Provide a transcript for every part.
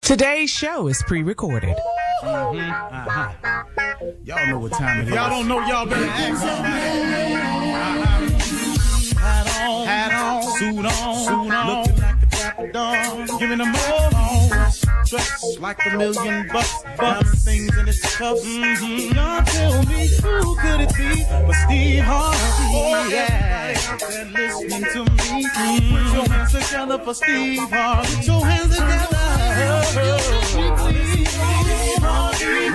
Today's show is pre-recorded. Y'all know what time it is. Y'all don't know, y'all better ask somebody. Hat on, suit on, looking like the crack of dawn, giving them all dressed like $1,000,000, things in its cuffs. Y'all tell me who could it be but Steve Harvey? Oh yeah, out there listening to me. Put your hands together for Steve Harvey. Put your hands together. Steve Harvey,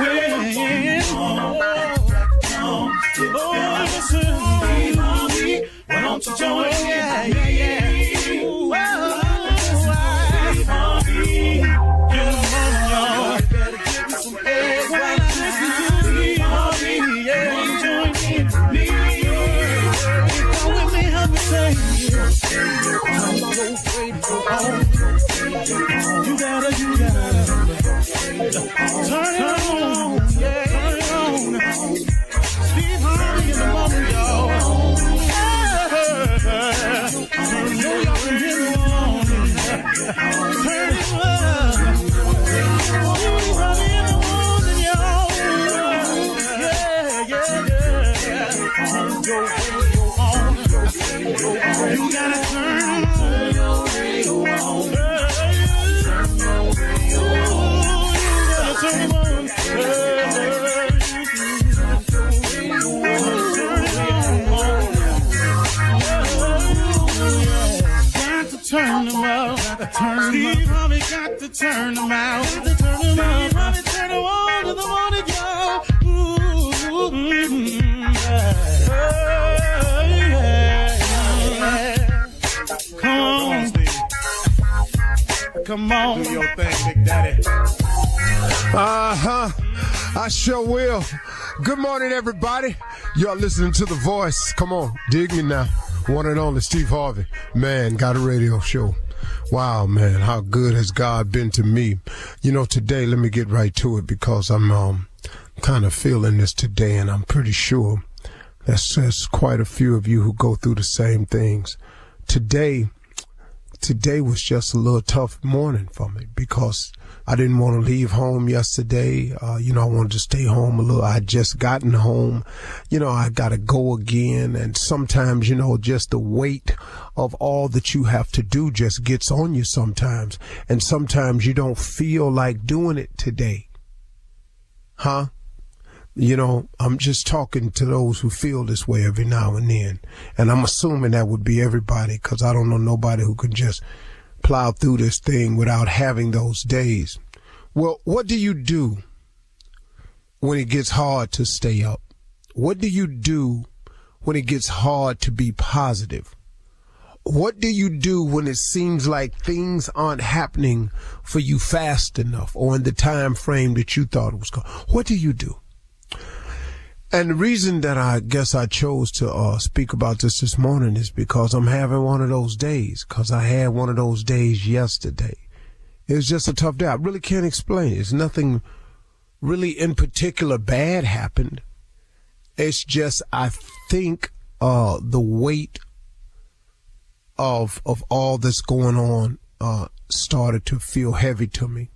listen, Steve Harvey, why don't you join? Yeah. Steve Harvey, get him on, y'all. Better give me some eggs while I listen to Steve Harvey. Yeah, join me. Come with me, help me say. I'm so grateful. You gotta turn it on. Yeah, turn it on. Steve Harvey in the moment, y'all. You know y'all can hear me on. Turn it up. Steve Harvey in the morning, y'all. Yeah. Turn your radio on. You gotta turn your radio on. Turn your radio on. You gotta turn it on. Turn them out. Steve Harvey got to turn them out. Steve Harvey turn them on to the morning, y'all. Come on, Steve. Come on. Do your thing, Big Daddy. I sure will. Good morning, everybody. Y'all listening to The Voice. Come on, dig me now. One and only Steve Harvey. Man, got a radio show. Wow, man, how good has God been to me? You know, today, let me get right to it because I'm kind of feeling this today, and I'm pretty sure there's quite a few of you who go through the same things. Today was just a little tough morning for me because I didn't want to leave home yesterday. I wanted to stay home a little. I had just gotten home. I got to go again. And sometimes, just the weight of all that you have to do just gets on you sometimes. And sometimes you don't feel like doing it today. Huh? I'm just talking to those who feel this way every now and then. And I'm assuming that would be everybody because I don't know nobody who can just plow through this thing without having those days. Well, what do you do when it gets hard to stay up? What do you do when it gets hard to be positive? What do you do when it seems like things aren't happening for you fast enough or in the time frame that you thought it was going? What do you do? And the reason that I guess I chose to speak about this morning is because I'm having one of those days, because I had one of those days yesterday. It was just a tough day. I really can't explain it. It's nothing really in particular bad happened. It's just I think the weight of all that's going on started to feel heavy to me.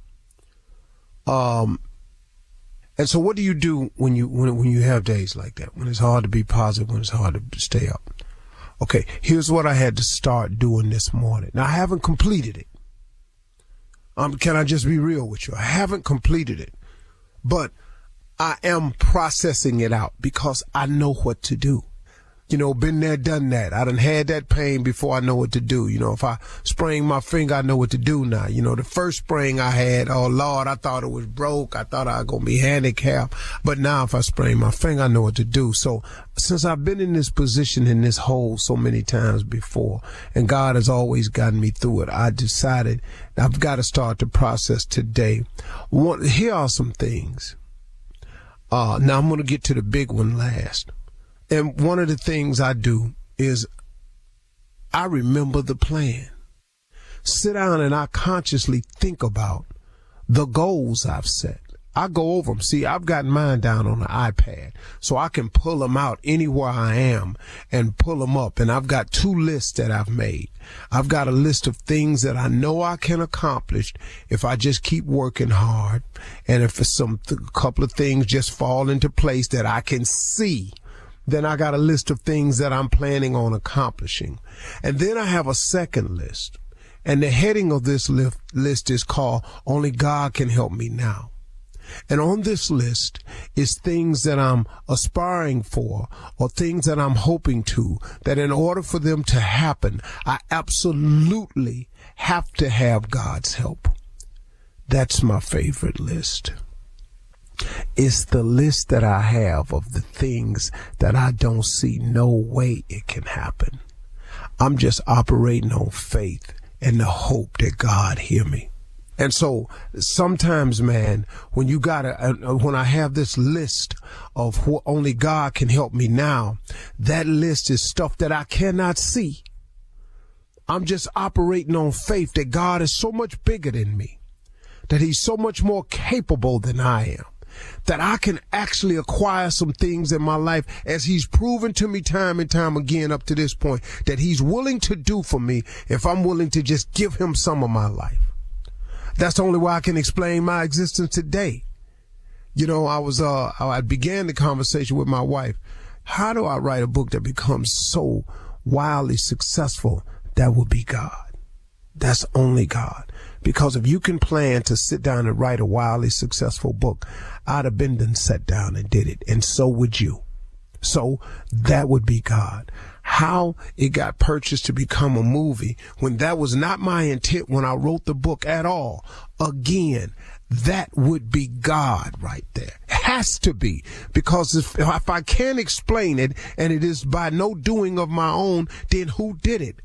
And so what do you do when you have days like that, when it's hard to be positive, when it's hard to stay up? Okay, here's what I had to start doing this morning. Now, I haven't completed it. Can I just be real with you? I haven't completed it, but I am processing it out because I know what to do. Been there, done that. I done had that pain before I know what to do. If I sprain my finger, I know what to do now. The first sprain I had, oh Lord, I thought it was broke. I thought I was going to be handicapped. But now if I sprain my finger, I know what to do. So since I've been in this position, in this hole so many times before, and God has always gotten me through it, I decided I've got to start the process today. Here are some things. Now I'm going to get to the big one last. And one of the things I do is I remember the plan. Sit down and I consciously think about the goals I've set. I go over them. See, I've got mine down on the iPad, so I can pull them out anywhere I am and pull them up. And I've got 2 lists that I've made. I've got a list of things that I know I can accomplish if I just keep working hard. And if a couple of things just fall into place that I can see, then I got a list of things that I'm planning on accomplishing. And then I have a second list. And the heading of this list is called Only God Can Help Me Now. And on this list is things that I'm aspiring for or things that I'm hoping to, that in order for them to happen, I absolutely have to have God's help. That's my favorite list. It's the list that I have of the things that I don't see no way it can happen. I'm just operating on faith and the hope that God hear me. And so sometimes, man, when when I have this list of what only God can help me now, that list is stuff that I cannot see. I'm just operating on faith that God is so much bigger than me, that he's so much more capable than I am, that I can actually acquire some things in my life, as he's proven to me time and time again up to this point, that he's willing to do for me if I'm willing to just give him some of my life. That's the only way I can explain my existence today. You know, I began the conversation with my wife. How do I write a book that becomes so wildly successful? That would be God. That's only God. Because if you can plan to sit down and write a wildly successful book, I'd have been done sat down and did it. And so would you. So that would be God. How it got purchased to become a movie when that was not my intent when I wrote the book at all. Again, that would be God right there. It has to be, because if I can't explain it and it is by no doing of my own, then who did it?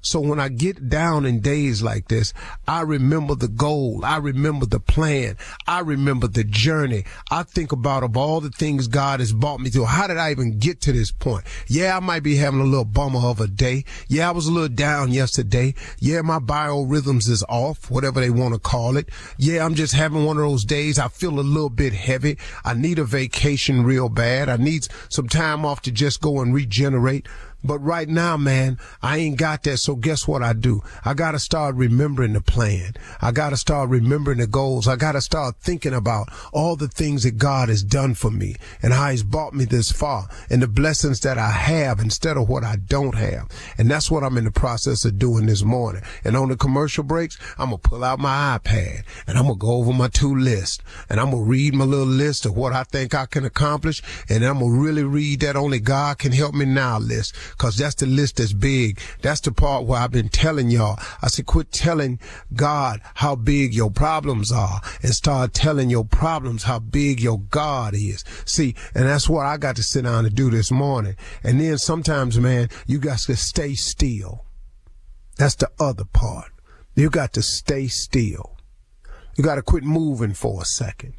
So when I get down in days like this, I remember the goal. I remember the plan. I remember the journey. I think about of all the things God has brought me through. How did I even get to this point? Yeah, I might be having a little bummer of a day. Yeah, I was a little down yesterday. Yeah, my biorhythms is off, whatever they want to call it. Yeah, I'm just having one of those days. I feel a little bit heavy. I need a vacation real bad. I need some time off to just go and regenerate. But right now, man, I ain't got that. So guess what I do? I got to start remembering the plan. I got to start remembering the goals. I got to start thinking about all the things that God has done for me and how he's brought me this far and the blessings that I have instead of what I don't have. And that's what I'm in the process of doing this morning. And on the commercial breaks, I'm going to pull out my iPad and I'm going to go over my 2 lists and I'm going to read my little list of what I think I can accomplish. And I'm going to really read that Only God Can Help Me Now list. Because that's the list that's big. That's the part where I've been telling y'all. I said, quit telling God how big your problems are and start telling your problems how big your God is. See, and that's what I got to sit down and do this morning. And then sometimes, man, you got to stay still. That's the other part. You got to stay still. You got to quit moving for a second.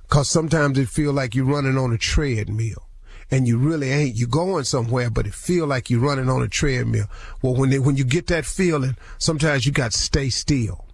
Because sometimes it feels like you're running on a treadmill. And you really ain't. You're going somewhere, but it feel like you're running on a treadmill. Well, when you get that feeling, sometimes you got to stay still.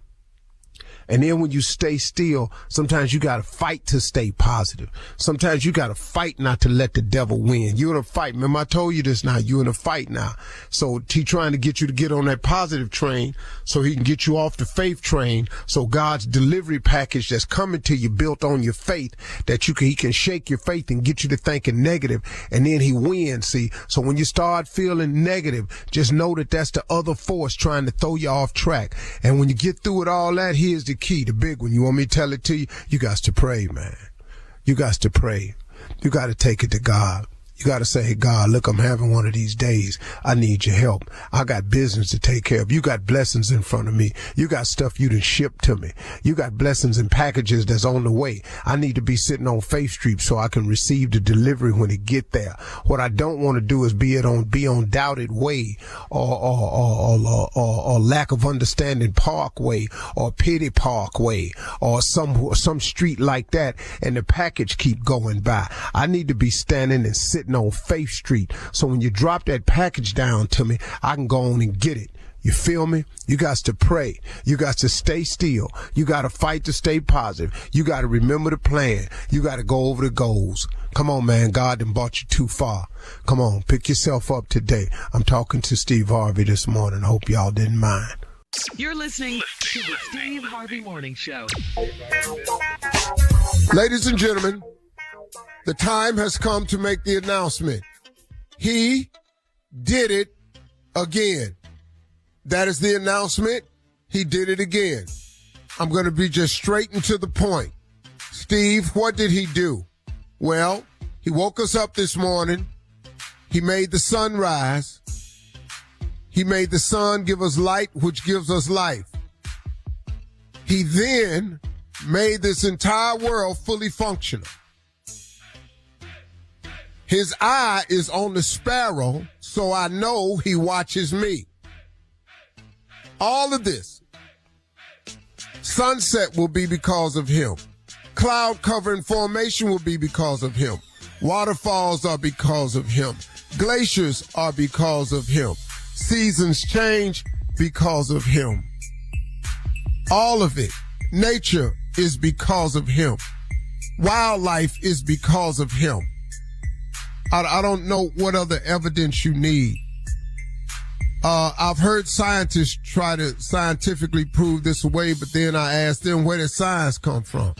And then when you stay still, sometimes you got to fight to stay positive. Sometimes you got to fight not to let the devil win. You're in a fight. Remember, I told you this now. You're in a fight now. So he trying to get you to get on that positive train so he can get you off the faith train. So God's delivery package that's coming to you built on your faith, that he can shake your faith and get you to thinking negative. And then he wins. See, so when you start feeling negative, just know that that's the other force trying to throw you off track. And when you get through with all that, here's the key, the big one. You want me to tell it to you? You got to pray, man. You got to pray. You got to take it to God. You got to say, hey, God, look, I'm having one of these days. I need your help. I got business to take care of. You got blessings in front of me. You got stuff you done shipped to me. You got blessings and packages that's on the way. I need to be sitting on Faith Street so I can receive the delivery when it get there. What I don't want to do is be on Doubted Way or Lack of Understanding Parkway or Pity Parkway or some street like that, and the package keep going by. I need to be standing and sitting on Faith Street. So when you drop that package down to me, I can go on and get it. You feel me? You got to pray. You got to stay still. You got to fight to stay positive. You got to remember the plan. You got to go over the goals. Come on, man. God done brought you too far. Come on, pick yourself up today. I'm talking to Steve Harvey this morning. I hope y'all didn't mind. You're listening to the Steve Harvey Morning Show. Ladies and gentlemen, the time has come to make the announcement. He did it again. That is the announcement. He did it again. I'm going to be just straight and to the point. Steve, what did he do? Well, he woke us up this morning. He made the sun rise. He made the sun give us light, which gives us life. He then made this entire world fully functional. His eye is on the sparrow, so I know he watches me. All of this. Sunset will be because of him. Cloud cover and formation will be because of him. Waterfalls are because of him. Glaciers are because of him. Seasons change because of him. All of it. Nature is because of him. Wildlife is because of him. I don't know what other evidence you need. I've heard scientists try to scientifically prove this away, but then I ask them, where did science come from?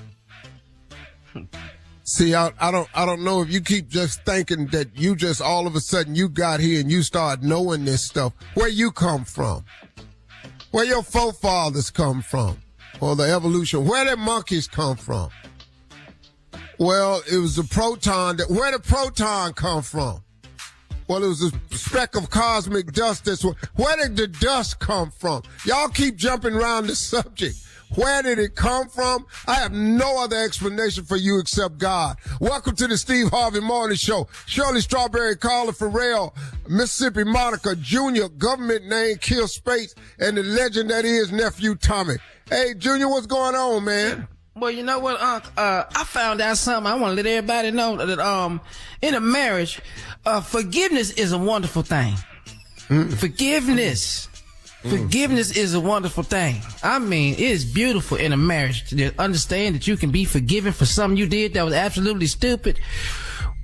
See, I don't know if you keep just thinking that you just all of a sudden you got here and you start knowing this stuff. Where you come from? Where your forefathers come from? Or the evolution? Where did monkeys come from? Well, it was the proton. Where did proton come from? Well, it was a speck of cosmic dust. Where did the dust come from? Y'all keep jumping around the subject. Where did it come from? I have no other explanation for you except God. Welcome to the Steve Harvey Morning Show. Shirley Strawberry, Carla Farrell, Mississippi Monica Jr., government name Kill Spates, and the legend that is Nephew Tommy. Hey, Junior, what's going on, man? Well, you know what, Unc? I found out something. I want to let everybody know that in a marriage, forgiveness is a wonderful thing. Forgiveness is a wonderful thing. I mean, it is beautiful in a marriage to understand that you can be forgiven for something you did that was absolutely stupid.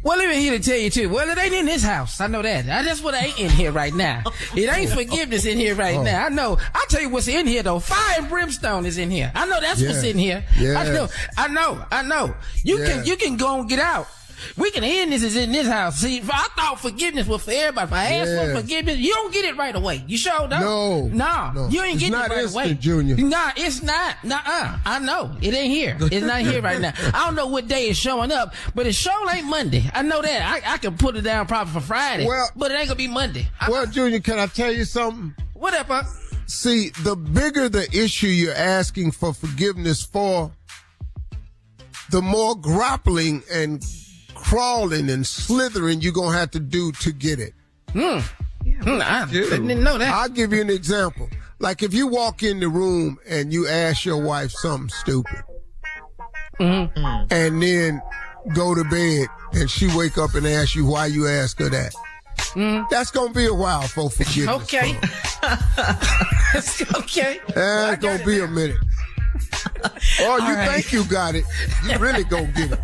Well, let me here to tell you too. Well, it ain't in this house. I know that. That's what ain't in here right now. It ain't forgiveness in here right now. I know. I'll tell you what's in here though. Fire and brimstone is in here. I know that's what's in here. Yeah. I know. You can go and get out. We can end this is in this house. See, I thought forgiveness was for everybody. If I ask for forgiveness, you don't get it right away. You sure don't? No. You ain't getting it right away. Junior. Nah, it's not. Nuh-uh. I know. It ain't here. It's not here right now. I don't know what day it's showing up, but it sure ain't Monday. I know that. I can put it down probably for Friday, but it ain't gonna be Monday. Well, Junior, can I tell you something? What up, Unc? See, the bigger the issue you're asking for forgiveness for, the more grappling and crawling and slithering you're going to have to do to get it. I didn't know that. I'll give you an example. Like if you walk in the room and you ask your wife something stupid and then go to bed and she wake up and ask you why you ask her that. That's going to be a while for forgiveness. Okay. Okay. That's going to be a minute. Oh, you think you got it. You really gonna get it.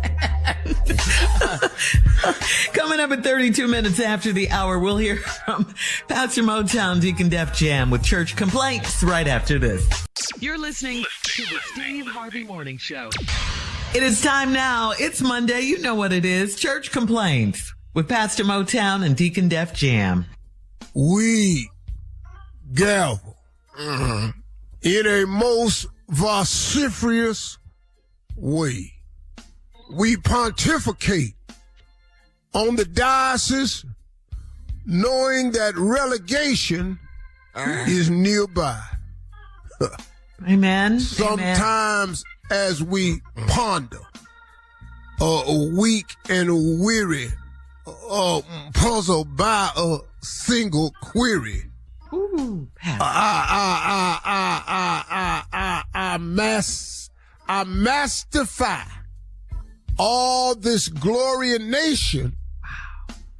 Coming up at 32 minutes after the hour, we'll hear from Pastor Motown, Deacon Def Jam with church complaints right after this. You're listening to the Steve Harvey Morning Show. It is time now. It's Monday. You know what it is. Church complaints with Pastor Motown and Deacon Def Jam. We gavel in a most vociferous way. We pontificate on the diocese knowing that relegation is nearby. Amen. Sometimes as we ponder, weak and weary, puzzled by a single query, Ooh, I mastify all this glorianation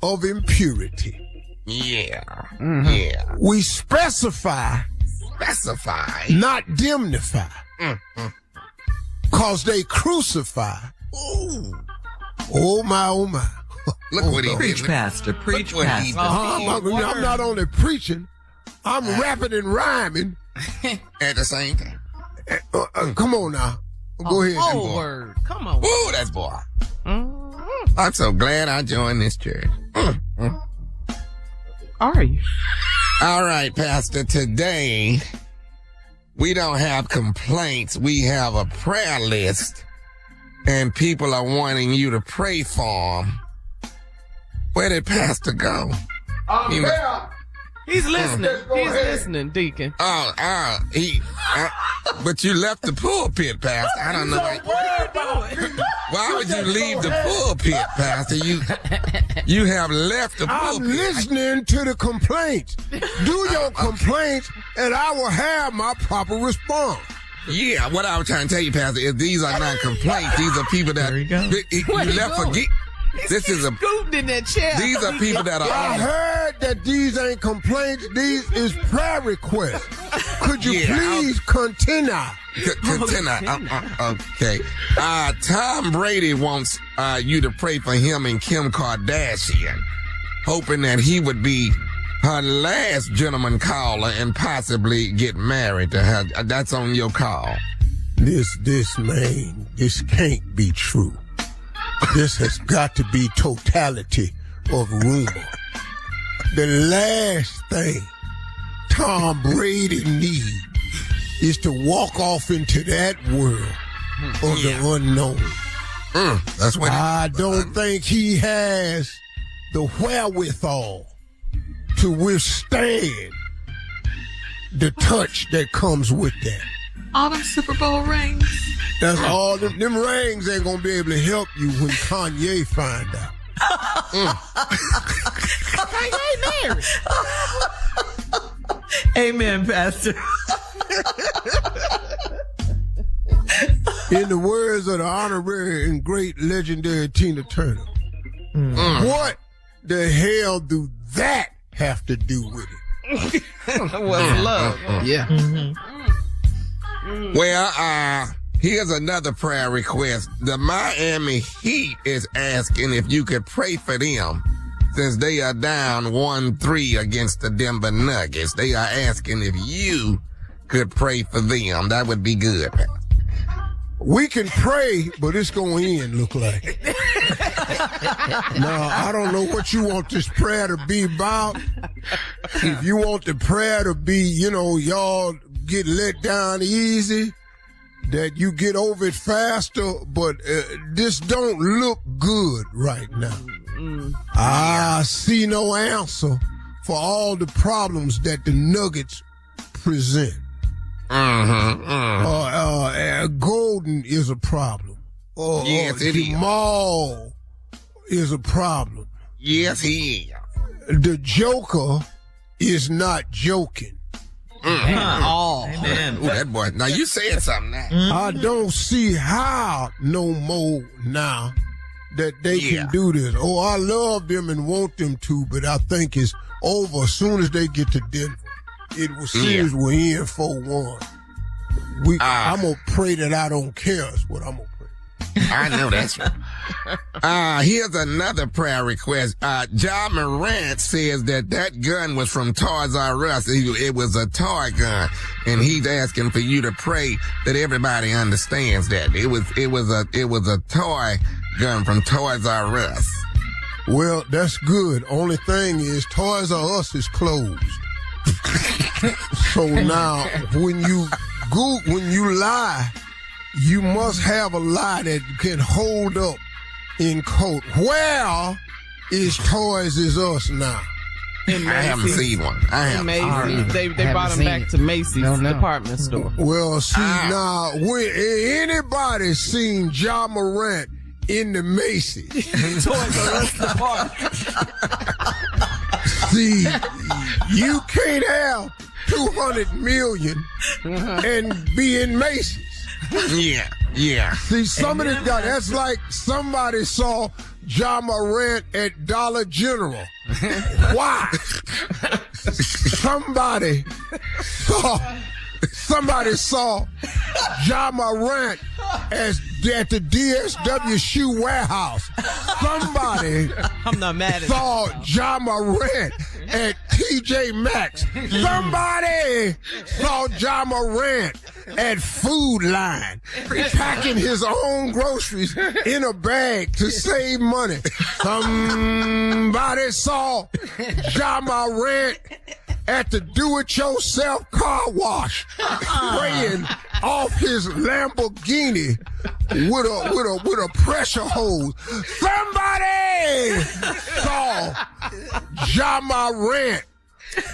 of impurity. Yeah. We specify Specify. Not dimnify. Cause they crucify. Ooh. Oh my, oh my. Look what he did. Preach, Pastor. Preach, Look what he Pastor. did. I'm not only preaching, I'm rapping and rhyming. At the same time. Come on now. Go ahead. Oh, word. Come on. Ooh, that's boy. I'm so glad I joined this church. Are you? All right, Pastor. Today, we don't have complaints. We have a prayer list, and people are wanting you to pray for them. Where did Pastor go? He's listening. He's listening, Deacon. But you left the pulpit, Pastor. I don't know. Why would you leave the pulpit, Pastor? You have left the pulpit. I'm listening to the complaints. Do your complaints, and I will have my proper response. Yeah, what I was trying to tell you, Pastor, is these are not complaints. These are people that you left for. This is a Scooped in that chair. These are people that I are. heard that these ain't complaints. These is prayer requests. Could you Yeah, please continue? Continue. Okay. Tom Brady wants you to pray for him and Kim Kardashian, hoping that he would be her last gentleman caller and possibly get married to her. That's on your call. This can't be true. This has got to be totality of rumor. The last thing Tom Brady needs is to walk off into that world of the unknown. That's what I don't think he has the wherewithal to withstand the touch that comes with that. All them Super Bowl rings. That's all. Them rings ain't gonna be able to help you when Kanye find out. Kanye married. Amen, Pastor. In the words of the honorary and great legendary Tina Turner, what the hell do that have to do with it? What's love? Yeah. Well, here's another prayer request. The Miami Heat is asking if you could pray for them since they are down 1-3 against the Denver Nuggets. They are asking if you could pray for them. That would be good. We can pray, but it's going to end, look like. Now, I don't know what you want this prayer to be about. If you want the prayer to be, y'all get let down easy, that you get over it faster, but this don't look good right now. I see no answer for all the problems that the Nuggets present. Golden is a problem. Yes, it is. Jamal is a problem. Yes, he is. The Joker is not joking. Amen. Ooh, that boy. Now, you said something now. I don't see how no more now that they can do this. Oh, I love them and want them to, but I think it's over as soon as they get to Denver. It was serious. We're in 4-1. I'm going to pray that I don't care is what I'm going to pray. I know that's right. Here's another prayer request. Ja Morant says that gun was from Toys R Us. It was a toy gun, and he's asking for you to pray that everybody understands that it was a toy gun from Toys R Us. Well, that's good. Only thing is Toys R Us is closed. So now when you lie, you must have a lie that can hold up in court. Where is Toys R Us now? I haven't seen one. I haven't. Macy's. They brought them back to Macy's department store. Well, see, now, when anybody seen Ja Morant in the Macy's? Toys R Us department. See, you can't have 200 million and be in Macy's. Yeah. See, some of this guy, that's like somebody saw Ja Morant at Dollar General. Why? Somebody somebody saw Ja Morant at the DSW shoe warehouse. Somebody I'm not mad at saw Ja Morant at TJ Maxx. Somebody saw Ja Morant at Food Line, packing his own groceries in a bag to save money. Somebody saw Ja Morant at the do-it-yourself car wash, spraying off his Lamborghini with a pressure hose. Somebody saw Ja Morant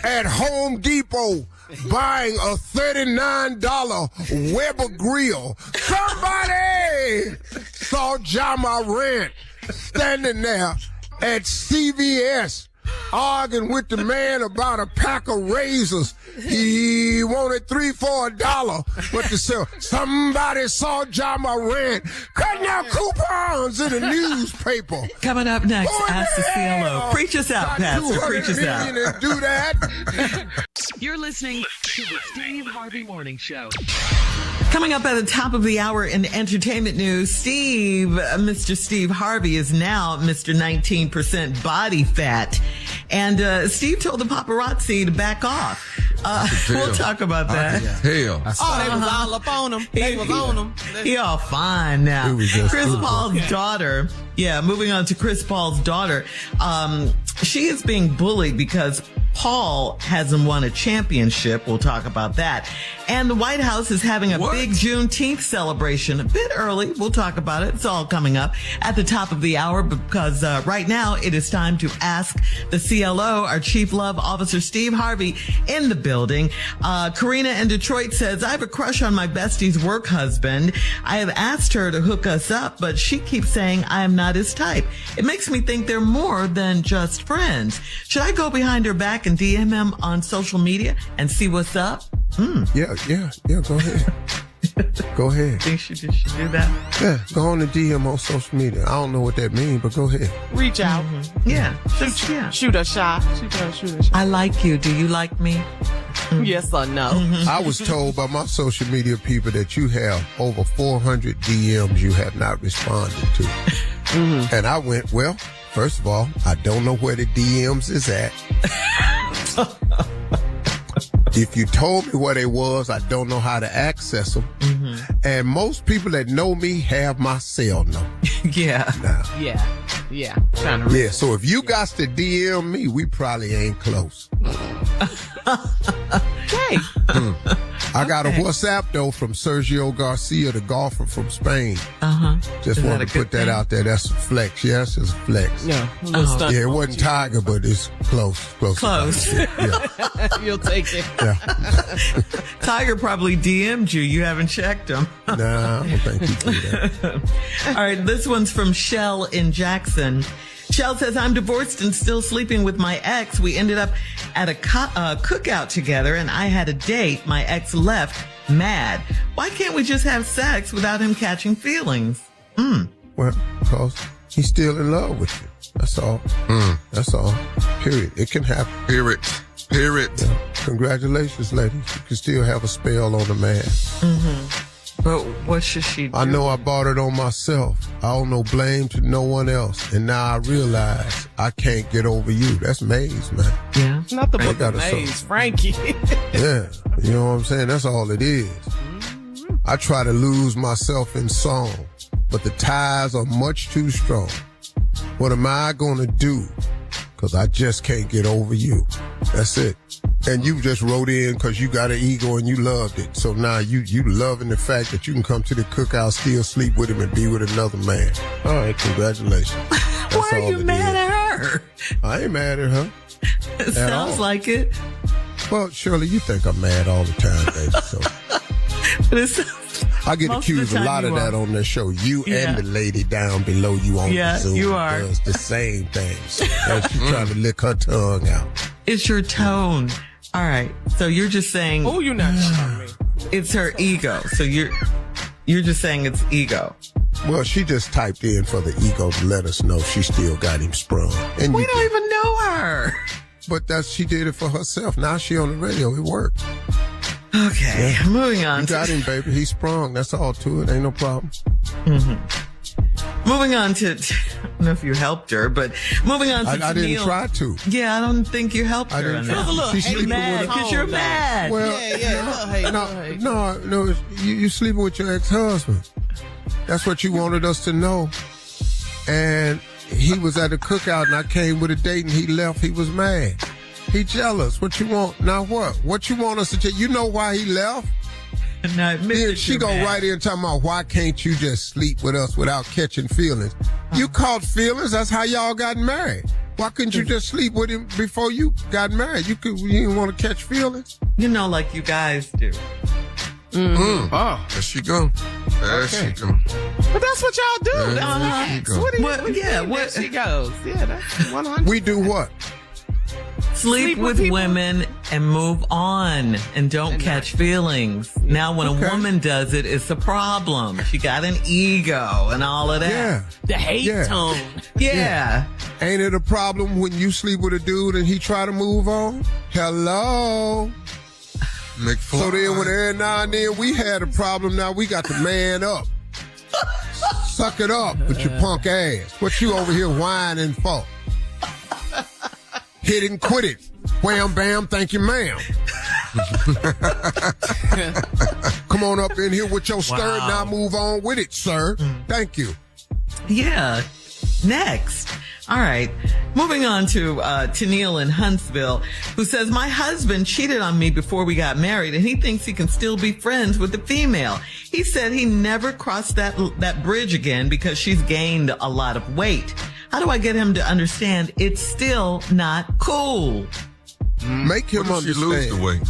at Home Depot buying a $39 Weber grill. Somebody saw Ja Morant standing there at CVS arguing with the man about a pack of razors. He wanted 3 for $1, but to sell. Somebody saw Ja Morant cutting out coupons in the newspaper. Coming up next, Ask the CLO. Preach us out, Pastor. Preach us out. And do that. You're listening to the Steve Harvey Morning Show. Coming up at the top of the hour in entertainment news, Mr. Steve Harvey is now Mr. 19% body fat. And Steve told the paparazzi to back off. We'll talk about that. Hell. Oh, they was all up on him. They was on him. He all fine now. Chris Paul's daughter. Yeah, moving on to Chris Paul's daughter. She is being bullied because Paul hasn't won a championship. We'll talk about that. And the White House is having a big Juneteenth celebration. A bit early. We'll talk about it. It's all coming up at the top of the hour because right now it is time to ask the CLO. Our Chief Love Officer Steve Harvey in the building. Karina in Detroit says, I have a crush on my bestie's work husband. I have asked her to hook us up, but she keeps saying I am not his type. It makes me think they're more than just friends. Should I go behind her back and DM him on social media and see what's up? Yeah, go ahead. Go ahead. Think she should do that? Yeah, go on and DM on social media. I don't know what that means, but go ahead. Reach out. Yeah. Shoot a shot. Shoot a shot. I like you. Do you like me? Yes or no? I was told by my social media people that you have over 400 DMs you have not responded to. And I went, well, first of all, I don't know where the DMs is at. If you told me where they was, I don't know how to access them. And most people that know me have my cell number. Yeah. Yeah. Trying to reach. So if you got to DM me, we probably ain't close. Okay. I got a WhatsApp though from Sergio Garcia, the golfer from Spain. Just wanted to put that out there. That's a flex. Yes, it's a flex. Yeah. Yeah, it wasn't Tiger, but it's close. Close. Yeah. You'll take it. Yeah. Tiger probably DM'd you. You haven't checked him. Nah, I don't think he did that. All right, this one's from Shell in Jackson. Shell says, I'm divorced and still sleeping with my ex. We ended up at a cookout together and I had a date. My ex left mad. Why can't we just have sex without him catching feelings? Well, because he's still in love with you. That's all. That's all. Period. It can happen. Period. Yeah. Congratulations, ladies. You can still have a spell on the man. But what should she do? I know I bought it on myself. I owe no blame to no one else. And now I realize I can't get over you. That's Maze, man. Yeah. Not the They book got of a song. Maze, Frankie. Yeah. You know what I'm saying? That's all it is. I try to lose myself in song, but the ties are much too strong. What am I going to do? Because I just can't get over you. That's it. And you just wrote in because you got an ego and you loved it. So now you loving the fact that you can come to the cookout, still sleep with him and be with another man. All right, congratulations. Why are you mad at her? I ain't mad at her. It sounds like it. Well, Shirley, you think I'm mad all the time, baby. So But it's I get most of the accused a time lot you of that are. on this show. You Yeah. and the lady down below you on Yeah, the Zoom you are. does the same thing. So she's trying to lick her tongue out. It's your tone. All right. So you're just saying Oh, you're not telling me. it's her ego. So you're just saying it's ego. Well, she just typed in for the ego to let us know she still got him sprung. And We you don't even know her. but she did it for herself. Now she on the radio. It worked. Okay, moving on. You got him, baby. He sprung. That's all to it. Ain't no problem. Moving on to, I don't know if you helped her, but moving on to I didn't try to. Yeah, I don't think you helped her. It was a little She's sleeping mad with because you're mad. Well, no. You sleeping with your ex-husband. That's what you wanted us to know. And he was at a cookout, and I came with a date, and he left. He was mad. He jealous. What you want? Now what? What you want us to tell? You know why he left? No, Then she go right in talking about why can't you just sleep with us without catching feelings? You caught feelings. That's how y'all got married. Why couldn't you just sleep with him before you got married? You didn't want to catch feelings? You know, like you guys do. Oh, there she go. There she go. But that's what y'all do. That's go. what do you What- mean? yeah, There what- she goes. Yeah, that's 100. We do what? Sleep with people. women and move on and don't catch feelings. Now, when a woman does it, it's a problem. She got an ego and all of that. Yeah. The hate tone. Yeah. Ain't it a problem when you sleep with a dude and he try to move on? Hello? McFly. So then when every now and then we had a problem, now we got to man up. Suck it up with your punk ass. What you over here whining for? Hit it and quit it. Wham, bam, thank you, ma'am. Come on up in here with your stir. Now move on with it, sir. Thank you. Yeah. Next. All right. Moving on to Neil in Huntsville, who says, my husband cheated on me before we got married, and he thinks he can still be friends with the female. He said he never crossed that bridge again because she's gained a lot of weight. How do I get him to understand it's still not cool? Make him What if she lose understand. the weight?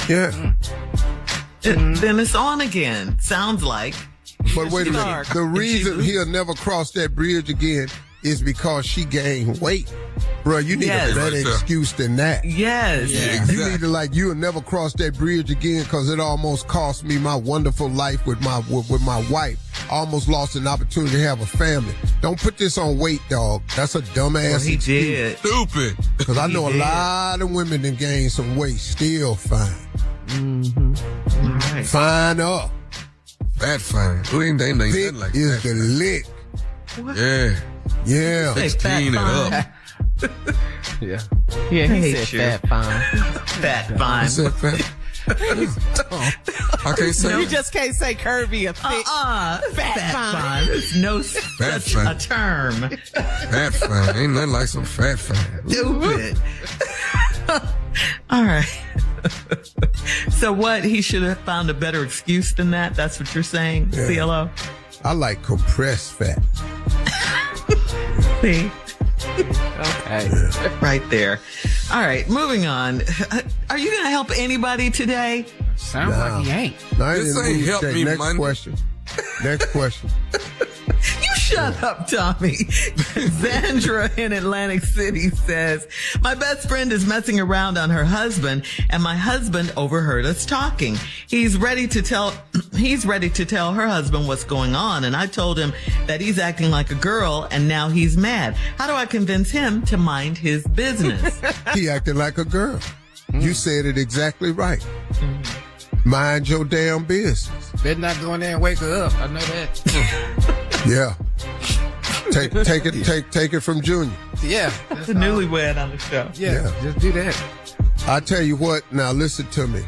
Yeah. Then it's on again. Sounds like. But wait a minute. Dark. The reason he'll never cross that bridge again is because she gained weight. Bro, you need Yes. a better Right there. excuse than that. Yes. Yeah. You need to you'll never cross that bridge again because it almost cost me my wonderful life with my wife. I almost lost an opportunity to have a family. Don't put this on weight, dog. That's a dumbass Well, he excuse. did. Stupid. Because I know a did. lot of women that gained some weight still fine. All right. Fine up. Fat fine. Who ain't they Thick nothing like is that? the lick. Yeah. Yeah. Hey, fat 16 and fine. up. Yeah, I he hate said you. fat fine. Fat fine. I said fat. I can't say You just can't say curvy or thick. Fat fine. There's no such fine. a term. fat fine. Ain't nothing like some fat fine. Stupid. All right. So what? He should have found a better excuse than that? That's what you're saying, Yeah. CLO? I like compressed fat. See? Okay. Right there. All right, moving on. Are you going to help anybody today? Sounds like he ain't. No, This ain't help me, Next man. question. Next question. You shut up, Tommy. Zandra in Atlantic City says, my best friend is messing around on her husband, and my husband overheard us talking. He's ready to tell her husband what's going on, and I told him that he's acting like a girl, and now he's mad. How do I convince him to mind his business? He acted like a girl. You said it exactly right. Mind your damn business. Better not go in there and wake her up. I know that. Yeah. Take it from Junior. Yeah. The newlywed on the show. Yeah. Just do that. I tell you what, now listen to me.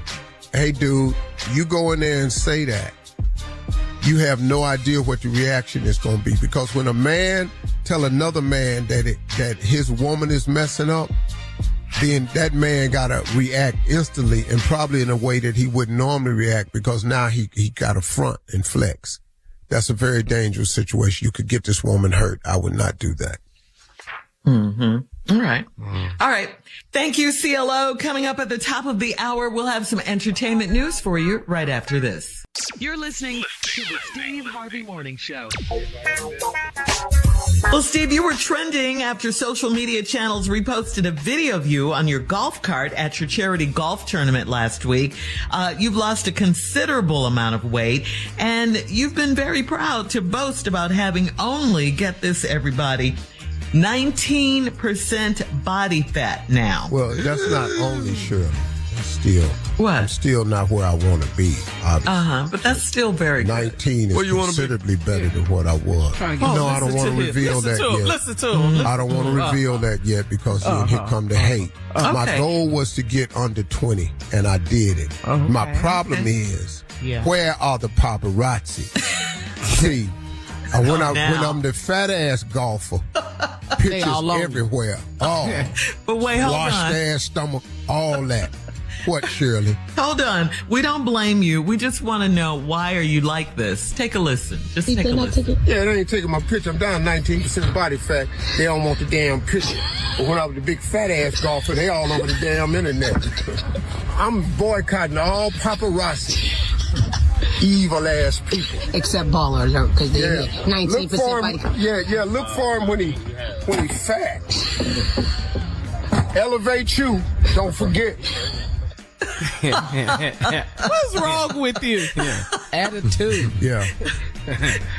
Hey dude, you go in there and say that. You have no idea what the reaction is going to be, because when a man tell another man that his woman is messing up, then that man got to react instantly, and probably in a way that he wouldn't normally react, because now he got to front and flex. That's a very dangerous situation. You could get this woman hurt. I would not do that. Mm-hmm. All right. All right. Thank you, CLO. Coming up at the top of the hour, we'll have some entertainment news for you right after this. You're listening to the Steve Harvey Morning Show. Well, Steve, you were trending after social media channels reposted a video of you on your golf cart at your charity golf tournament last week. You've lost a considerable amount of weight, and you've been very proud to boast about having only, get this everybody, 19% body fat now. Well, that's not only Shirley. Still, what? I'm still not where I want to be, obviously. But that's still very good. 19 is considerably better than what I was. No, I don't want to reveal that yet. Listen to him. I don't want to reveal that yet because then here come the hate. My goal was to get under 20, and I did it. My problem is, where are the paparazzi? See, when I'm the fat ass golfer, pictures everywhere. Oh, but wait, hold on. Washed ass stomach, all that. What, Shirley? Hold on. We don't blame you. We just want to know, why are you like this? Take a listen. Just take a listen. Yeah, they ain't taking my picture. I'm down 19% body fat. They don't want the damn picture. But when I was the big fat ass golfer, they all over the damn internet. I'm boycotting all paparazzi. Evil ass people. Except ballers, because they're 19% body fat. Yeah, look for him when he fat. Elevate you. Don't forget. What's wrong with you? Attitude. Yeah.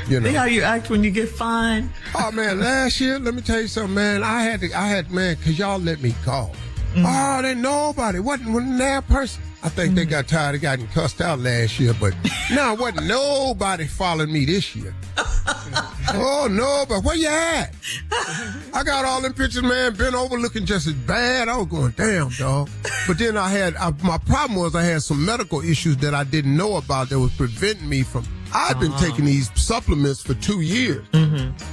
You know. See how you act when you get fined? Oh man, last year, let me tell you something, man. I had man, cause y'all let me go. Oh, there nobody. Wasn't that person. I think they got tired of getting cussed out last year, but no, wasn't nobody following me this year. Oh no, but where you at? I got all them pictures, man, bent over looking just as bad. I was going, damn, dog. But then my problem was I had some medical issues that I didn't know about that was preventing me from. I've been taking these supplements for 2 years,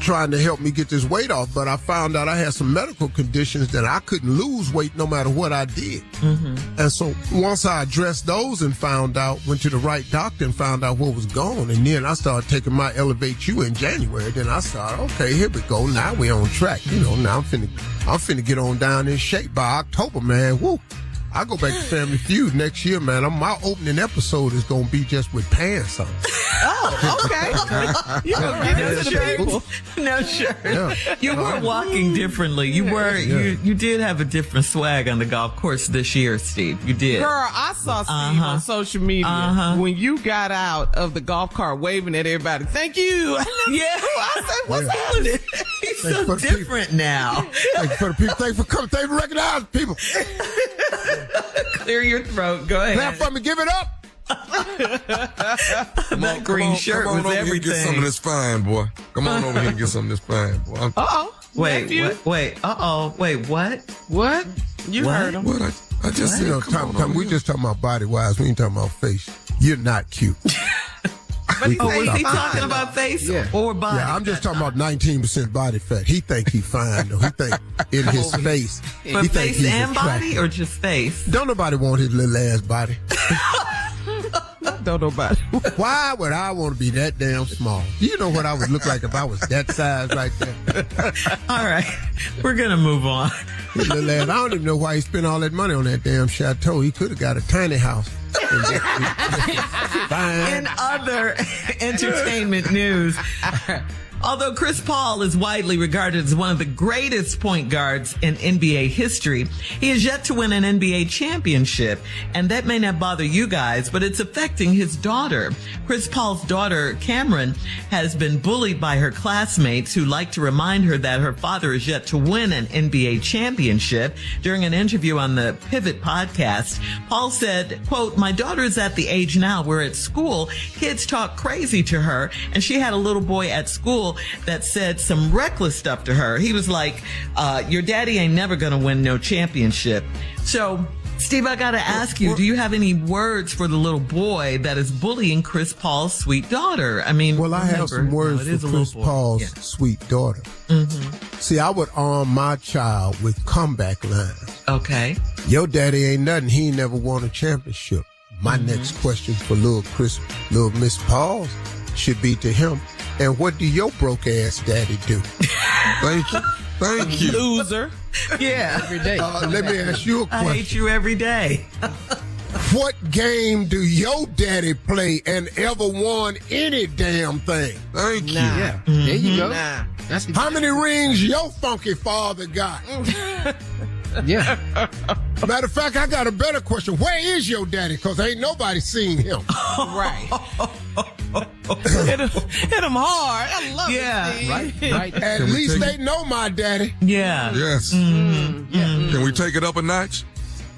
trying to help me get this weight off, but I found out I had some medical conditions that I couldn't lose weight no matter what I did. And so once I addressed those and went to the right doctor and found out what was going, and then I started taking my Elevate You in January. Then I started, okay, here we go. Now we on track. Now I'm finna get on down in shape by October, man. Woo. I go back to Family Feud next year, man. My opening episode is going to be just with pants on. Oh, okay. You're going to get into the people. No, sure. Yeah. You were walking differently. You did have a different swag on the golf course this year, Steve. You did. Girl, I saw Steve on social media when you got out of the golf cart waving at everybody. Thank you. Yeah. I said, what's happening? He's so different now. Thank you for the people. Thank you for coming. Thank you for recognizing people. Clear your throat. Go ahead. Clap for me. Give it up. That green shirt was everything. Get some of this fine, boy. Come on over here and get some of this fine, boy. Wait. Wait, what? What? You heard him. What? I just said, we just talking about body wise. We ain't talking about face. You're not cute. Was he talking about face or body? Yeah, I'm just talking about 19% body fat. He think he fine though. He think in his face. But he face and body or just face? Don't nobody want his little ass body. Don't nobody. Why would I want to be that damn small? Do you know what I would look like if I was that size right there? All right, we're gonna move on. His little ass, I don't even know why he spent all that money on that damn chateau. He could have got a tiny house. In other entertainment news, although Chris Paul is widely regarded as one of the greatest point guards in NBA history, he has yet to win an NBA championship, and that may not bother you guys, but it's affecting his daughter. Chris Paul's daughter, Cameron, has been bullied by her classmates who like to remind her that her father is yet to win an NBA championship. During an interview on the Pivot podcast, Paul said, quote, "My daughter is at the age now where at school, kids talk crazy to her, and she had a little boy at school that said some reckless stuff to her. He was like, your daddy ain't never gonna win no championship." So, Steve, I gotta ask you, do you have any words for the little boy that is bullying Chris Paul's sweet daughter? I mean, well, I have some words for Chris Paul's sweet daughter. See, I would arm my child with comeback lines. Okay. Your daddy ain't nothing. He ain't never won a championship. My next question for little Miss Paul should be to him, and what do your broke ass daddy do? Thank you. Loser. Yeah. Every day. Let me ask you a question. I hate you every day. What game do your daddy play and ever won any damn thing? Thank you. Yeah. There you go. How many rings your funky father got? Yeah. Matter of fact, I got a better question. Where is your daddy? Because ain't nobody seen him. Right. hit him hard. I love it, Steve. Right. At least they know my daddy. Yeah. Yes. Mm-hmm. Yeah. Can we take it up a notch?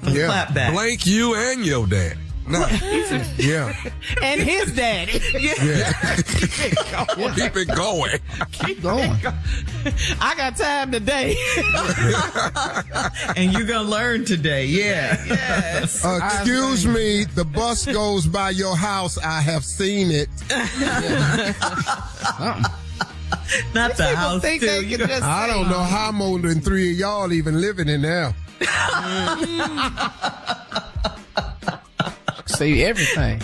Yeah. Clap back. Blank you and your dad. No. Yeah. And his daddy. Yeah. Keep it going. Keep going. I got time today. And you're going to learn today. Yeah. Yes. Excuse me, the bus goes by your house. I have seen it. Not the house, think too. they can just I don't know how more than 3 of y'all even living in there. See everything.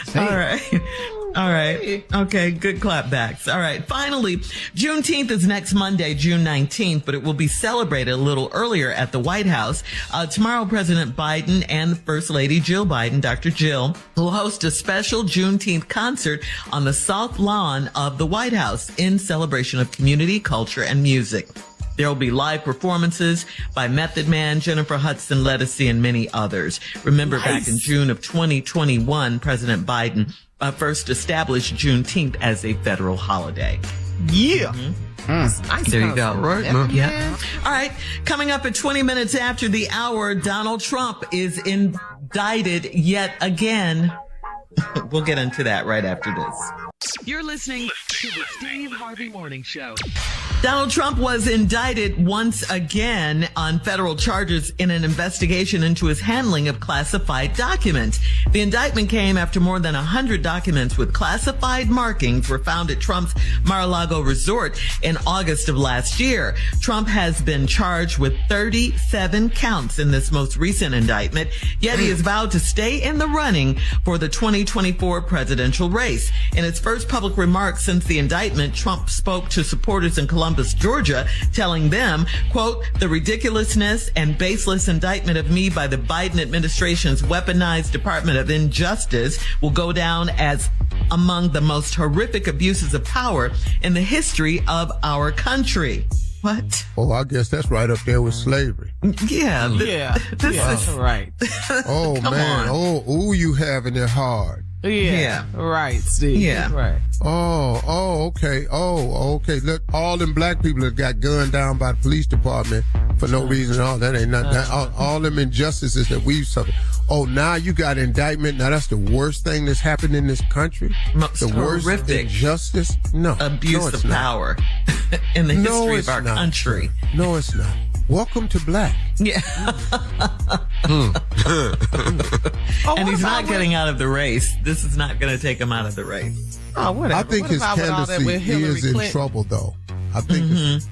See. All right. Okay, good clapbacks. All right. Finally, Juneteenth is next Monday, June 19th, but it will be celebrated a little earlier at the White House. Tomorrow, President Biden and First Lady Jill Biden, Dr. Jill, will host a special Juneteenth concert on the South Lawn of the White House in celebration of community, culture, and music. There will be live performances by Method Man, Jennifer Hudson Lettucey, and many others. Remember, back in June of 2021, President Biden first established Juneteenth as a federal holiday. Yeah. Nice. There you go. Right, man. Yeah. All right. Coming up at 20 minutes after the hour, Donald Trump is indicted yet again. We'll get into that right after this. You're listening to the Steve Harvey Morning Show. Donald Trump was indicted once again on federal charges in an investigation into his handling of classified documents. The indictment came after more than 100 documents with classified markings were found at Trump's Mar-a-Lago resort in August of last year. Trump has been charged with 37 counts in this most recent indictment, yet he has vowed to stay in the running for the 2024 presidential race. In its first public remarks since the indictment, Trump spoke to supporters in Columbus, Georgia, telling them, quote, "The ridiculousness and baseless indictment of me by the Biden administration's weaponized Department of Injustice will go down as among the most horrific abuses of power in the history of our country." What? Oh, I guess that's right up there with slavery. Yeah. This is right. Oh, man. on. Oh, you having it hard. Yeah. Right, Steve. Yeah. Right. Okay. Okay. Look, all them black people that got gunned down by the police department for no reason at all. That ain't nothing. All them injustices that we've suffered. Oh, now you got indictment. Now that's the worst thing that's happened in this country. Most the worst horrific injustice. No. abuse of power in the history of our country. No, it's not. Welcome to black. Yeah. And he's not getting out of the race. This is not going to take him out of the race. Oh, whatever. I think his candidacy is in trouble, though. I think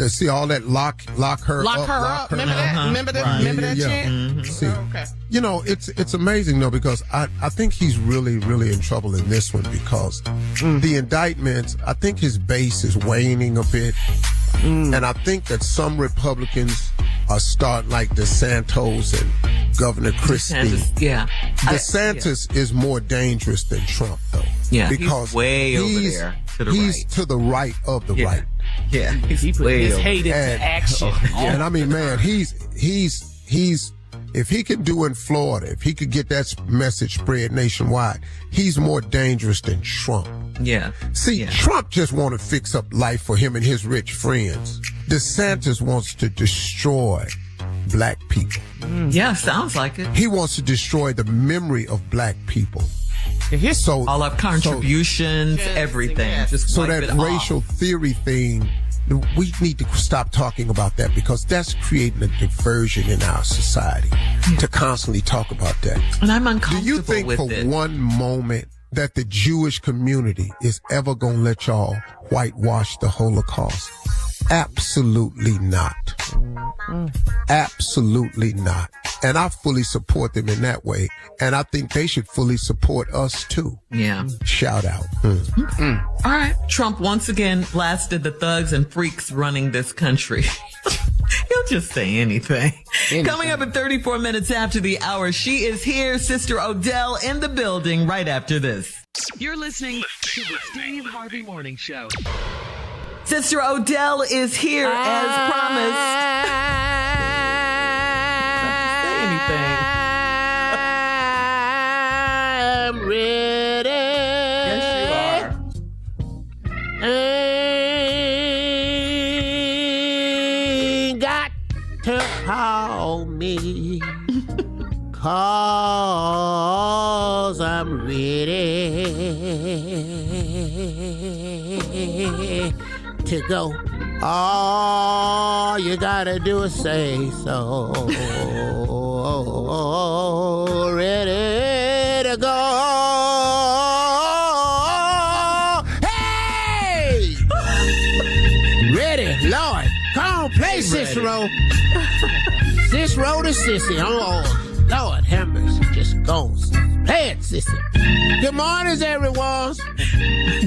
see all that lock her up. Remember that? Remember that? Right. Remember that chant? Mm-hmm. See, okay. you know, it's amazing though, because I think he's really, really in trouble in this one, because the indictments, I think his base is waning a bit. And I think that some Republicans are starting like DeSantis and Governor Christie. DeSantis is more dangerous than Trump, though. Yeah, because he's way over there to the he's right. to the right of the right. Yeah, He put his hate into action. And I mean, man, he's if he could do in Florida, if he could get that message spread nationwide, he's more dangerous than Trump. Yeah. See, Trump just want to fix up life for him and his rich friends. DeSantis wants to destroy black people. Yeah, sounds like it. He wants to destroy the memory of black people. So all our contributions, everything. Yes. Just so wipe that it off. racial theory thing, we need to stop talking about that, because that's creating a diversion in our society to constantly talk about that. And I'm uncomfortable Do you think with for it. one moment that the Jewish community is ever going to let y'all whitewash the Holocaust? Absolutely not. Absolutely not. And I fully support them in that way. And I think they should fully support us too. Yeah. Shout out. All right. Trump once again blasted the thugs and freaks running this country. He'll just say anything. Coming up at 34 minutes after the hour, she is here, Sister Odell in the building right after this. You're listening to the Steve Harvey Morning Show. Sister Odell is here as promised. I'm ready. Yes, you are. Ain't got to call me, 'cause I'm ready to go. All you gotta do is say so. Ready to go. Hey! Ready, Lord. Come on, play Cicero. Cicero to Sissy. Oh, Lord, have mercy. Just go. Play it, Sissy. Good morning, everyone.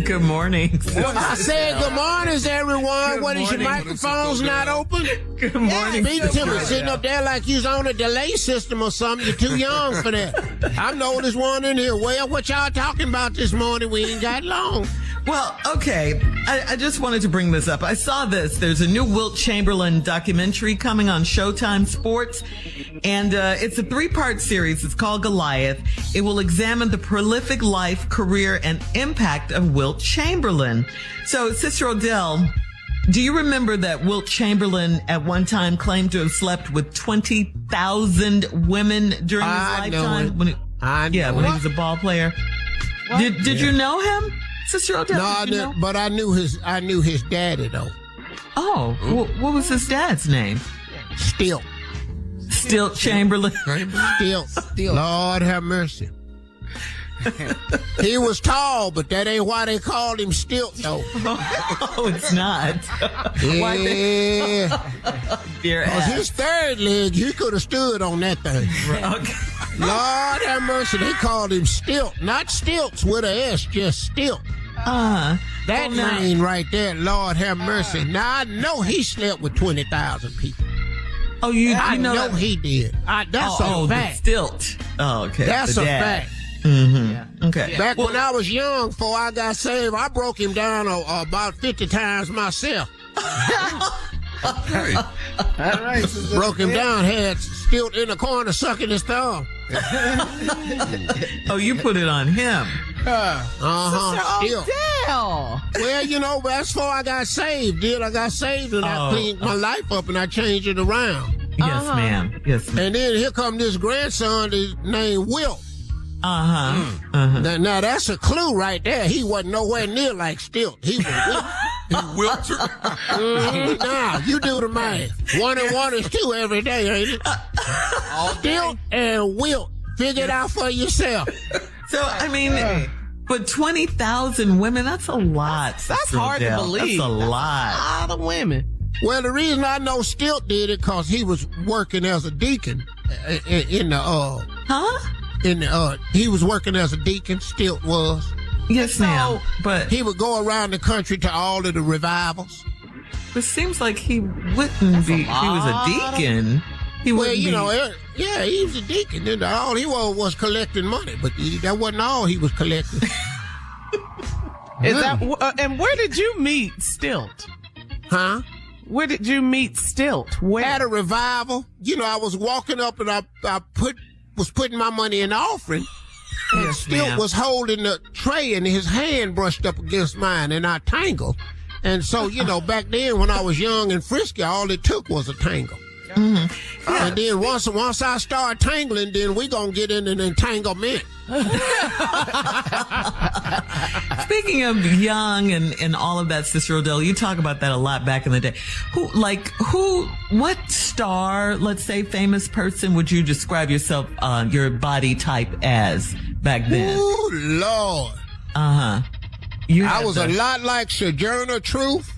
Good morning. I said good morning, everyone. What is your microphones not open? Good morning. Speak to me. Sitting up there like you's on a delay system or something. You're too young for that. I'm the oldest one in here. Well, what y'all talking about this morning? We ain't got long. Well, okay. I just wanted to bring this up. I saw this. There's a new Wilt Chamberlain documentary coming on Showtime Sports, and it's a 3-part series. It's called Goliath. It will examine the prolific life, career, and impact of Wilt Chamberlain. So, Sister Odell, do you remember that Wilt Chamberlain at one time claimed to have slept with 20,000 women during his lifetime? When he was a ball player. Did you know him? Sister Odell, no, but I knew his daddy though. Oh, what was his dad's name? Stilt Chamberlain. Stilt. Lord have mercy. He was tall, but that ain't why they called him Stilt though. Oh, it's not. Yeah. Dear Cause his third leg, he could have stood on that thing. Okay. Lord have mercy, they called him Stilt, not Stilts with a S, just Stilt. That name right there, Lord have mercy. Now I know he slept with 20,000 people. Oh, I know he did. That's a fact. Stilt. Oh, okay. That's a fact. Mm-hmm. Yeah. Okay. Back when I was young, before I got saved, I broke him down about 50 times myself. Hey. All right. Broke him down, had Stilt in the corner sucking his thumb. Oh, you put it on him. Stilt. Hell. Well, that's before I got saved, I got saved and I cleaned my life up and I changed it around. Yes, ma'am. Yes, ma'am. And then here come this grandson named Wilt. Now that's a clue right there. He wasn't nowhere near like Stilt. He was Wilt. Wilter. Nah, you do the math. 1 and 1 is 2 every day, ain't it? Stilt and Wilt. Figure it out for yourself. So, I mean, but 20,000 women, that's a lot. That's hard to believe. That's a lot. A lot of women. Well, the reason I know Stilt did it because he was working as a deacon in the he was working as a deacon. Stilt was. Yes, ma'am. But he would go around the country to all of the revivals. It seems like he wouldn't be. He was a deacon. He wouldn't he was a deacon. And all he was collecting money, but that wasn't all he was collecting. Is that? And where did you meet Stilt? Huh? Where did you meet Stilt? Where? At a revival. I was walking up and I was putting my money in the offering. And Stilt was holding the tray and his hand brushed up against mine and I tangled. And so, back then when I was young and frisky, all it took was a tangle. Mm-hmm. Yeah. And then once I start tangling, then we gonna get in an entanglement. Speaking of young and all of that, Sister Odell, you talk about that a lot back in the day. What star, let's say famous person, would you describe yourself, your body type as back then? Ooh, Lord. I was a lot like Sojourner Truth.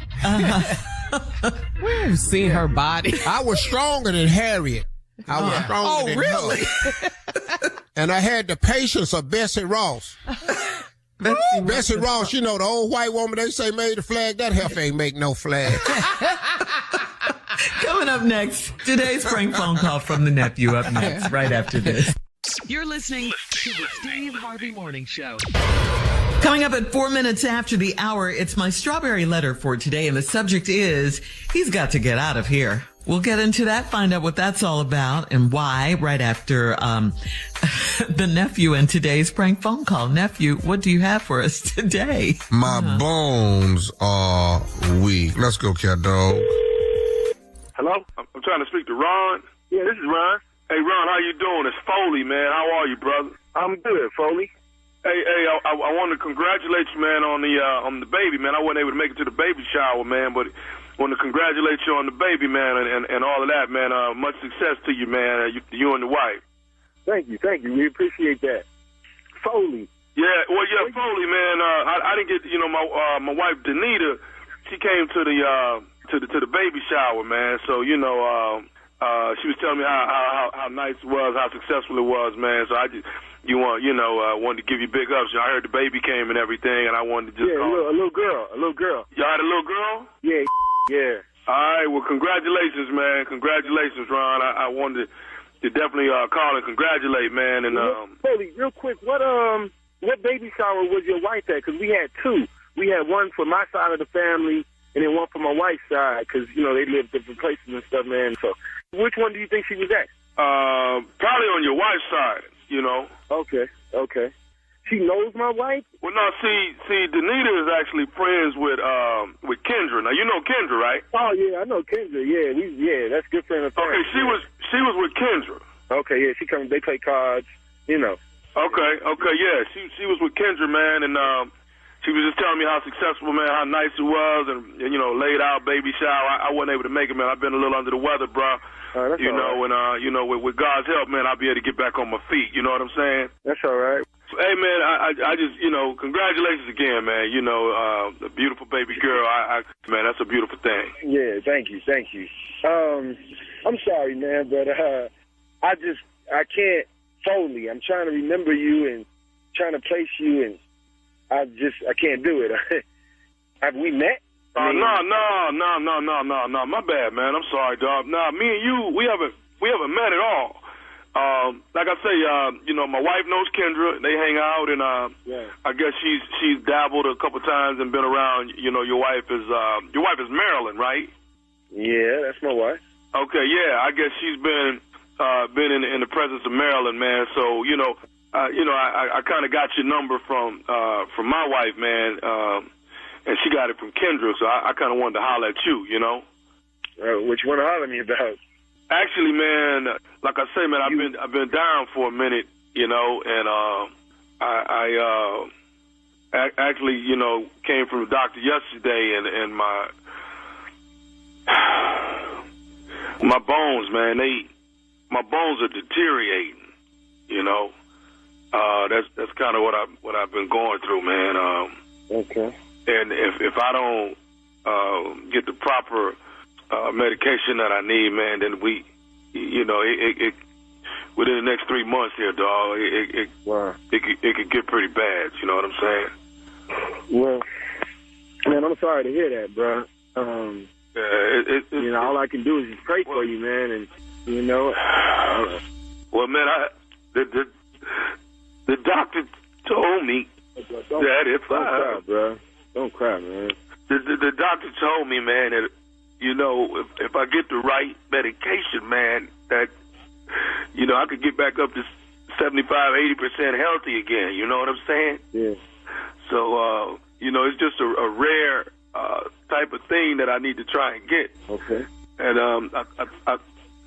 We've seen her body. I was stronger than Harriet. I was stronger than really? her. And I had the patience of Bessie Ross. Bessie Ross, the old white woman they say made the flag. That heifer ain't make no flag. Coming up next, today's prank phone call from the nephew up next, right after this. You're listening to the Steve Harvey Morning Show. Coming up at 4 minutes after the hour, it's my strawberry letter for today, and the subject is, he's got to get out of here. We'll get into that, find out what that's all about and why, right after the nephew and today's prank phone call. Nephew, what do you have for us today? My bones are weak. Let's go, cat dog. Hello? I'm trying to speak to Ron. Yeah, this is Ron. Hey, Ron, how you doing? It's Foley, man. How are you, brother? I'm good, Foley. Hey, I want to congratulate you, man, on the baby, man. I wasn't able to make it to the baby shower, man, but want to congratulate you on the baby, man, and all of that, man. Much success to you, man, you and the wife. Thank you. We appreciate that. Foley. Yeah, Foley, man. I didn't get, my wife, Danita, she came to the baby shower, man. So, she was telling me how nice it was, how successful it was, man. So I just, wanted to give you big ups. I heard the baby came and everything, and I wanted to just call. A little girl. Y'all had a little girl? Yeah. Yeah. All right. Well, congratulations, man. Congratulations, Ron. I wanted to definitely call and congratulate, man. And Foley, real quick, what baby shower was your wife at? Because we had two. We had one for my side of the family, and then one for my wife's side. Because they live different places and stuff, man. So, which one do you think she was at? Probably on your wife's side. Okay. She knows my wife? Well, no, see, Danita is actually friends with Kendra. Now, you know Kendra, right? Oh, yeah, I know Kendra. Yeah, that's a good friend of hers. Okay, she was with Kendra. Okay, yeah, they play cards, Okay, yeah, she was with Kendra, man, and she was just telling me how successful, man, how nice it was, and laid out baby shower. I wasn't able to make it, man. I've been a little under the weather, bro. That's all right. And with God's help, man, I'll be able to get back on my feet. You know what I'm saying? That's all right. Hey, man, I just, congratulations again, man. A beautiful baby girl. Man, that's a beautiful thing. Yeah, thank you. I'm sorry, man, but I can't, Foley. I'm trying to remember you and trying to place you, and I can't do it. Have we met? No. My bad, man. I'm sorry, dog. Nah, me and you, we haven't met at all. Like I say, my wife knows Kendra. They hang out, and I guess she's dabbled a couple times and been around. Your wife is Marilyn, right? Yeah, that's my wife. Okay, yeah. I guess she's been in the presence of Marilyn, man. So I kind of got your number from my wife, man, and she got it from Kendra. So I kind of wanted to holler at you, What you want to holler at me about? Actually, man, like I say, man, I've been down for a minute, and I actually, came from the doctor yesterday, and my bones, man, my bones are deteriorating, That's kind of what I've been going through, man. Okay. And if I don't get the proper medication that I need, man, then it within the next 3 months here, dog, it could get pretty bad. You know what I'm saying? Well, man, I'm sorry to hear that, bro. All I can do is just pray for you, man, and well, man, the doctor told me that don't cry, man. The doctor told me, man, that if I get the right medication, man, that I could get back up to 75-80% healthy again. You know what I'm saying? Yeah. So it's just a rare type of thing that I need to try and get. Okay. And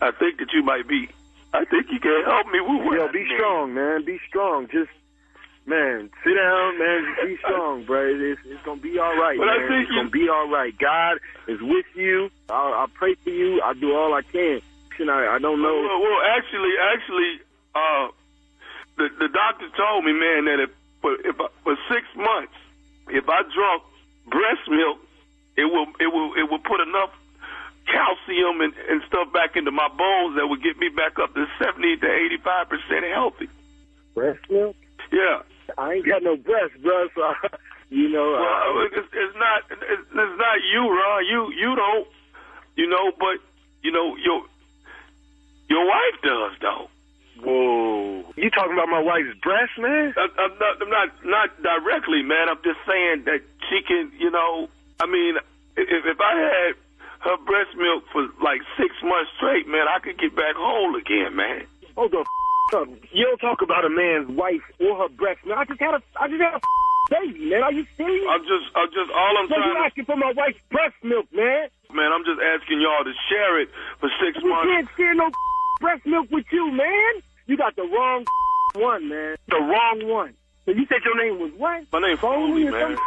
I think that you might be. I think you can help me with what. Be strong, man. Be strong. Just. Man, sit down, man. Be strong, bro. It's going to be all right, man. It's going to be all right. God is with you. I'll pray for you. I'll do all I can. I don't know. Well, actually, the doctor told me, man, that if for 6 months, if I drunk breast milk, it will put enough calcium and stuff back into my bones that would get me back up to 70 to 85% healthy. Breast milk? Yeah. I ain't got no breast, bro. So well, it's not you, Ron. You don't. But your wife does, though. Whoa. You talking about my wife's breast, man? I'm not directly, man. I'm just saying that she can. I mean, if I had her breast milk for like 6 months straight, man, I could get back whole again, man. Hold the up. You don't talk about a man's wife or her breast milk. I just had a baby, man. Are you serious? I'm just all I'm trying you asking for my wife's breast milk, man. Man, I'm just asking y'all to share it for 6 months. We can't share no breast milk with you, man. You got the wrong one, man. The wrong one. So you said your name was what? My name's Foley, man.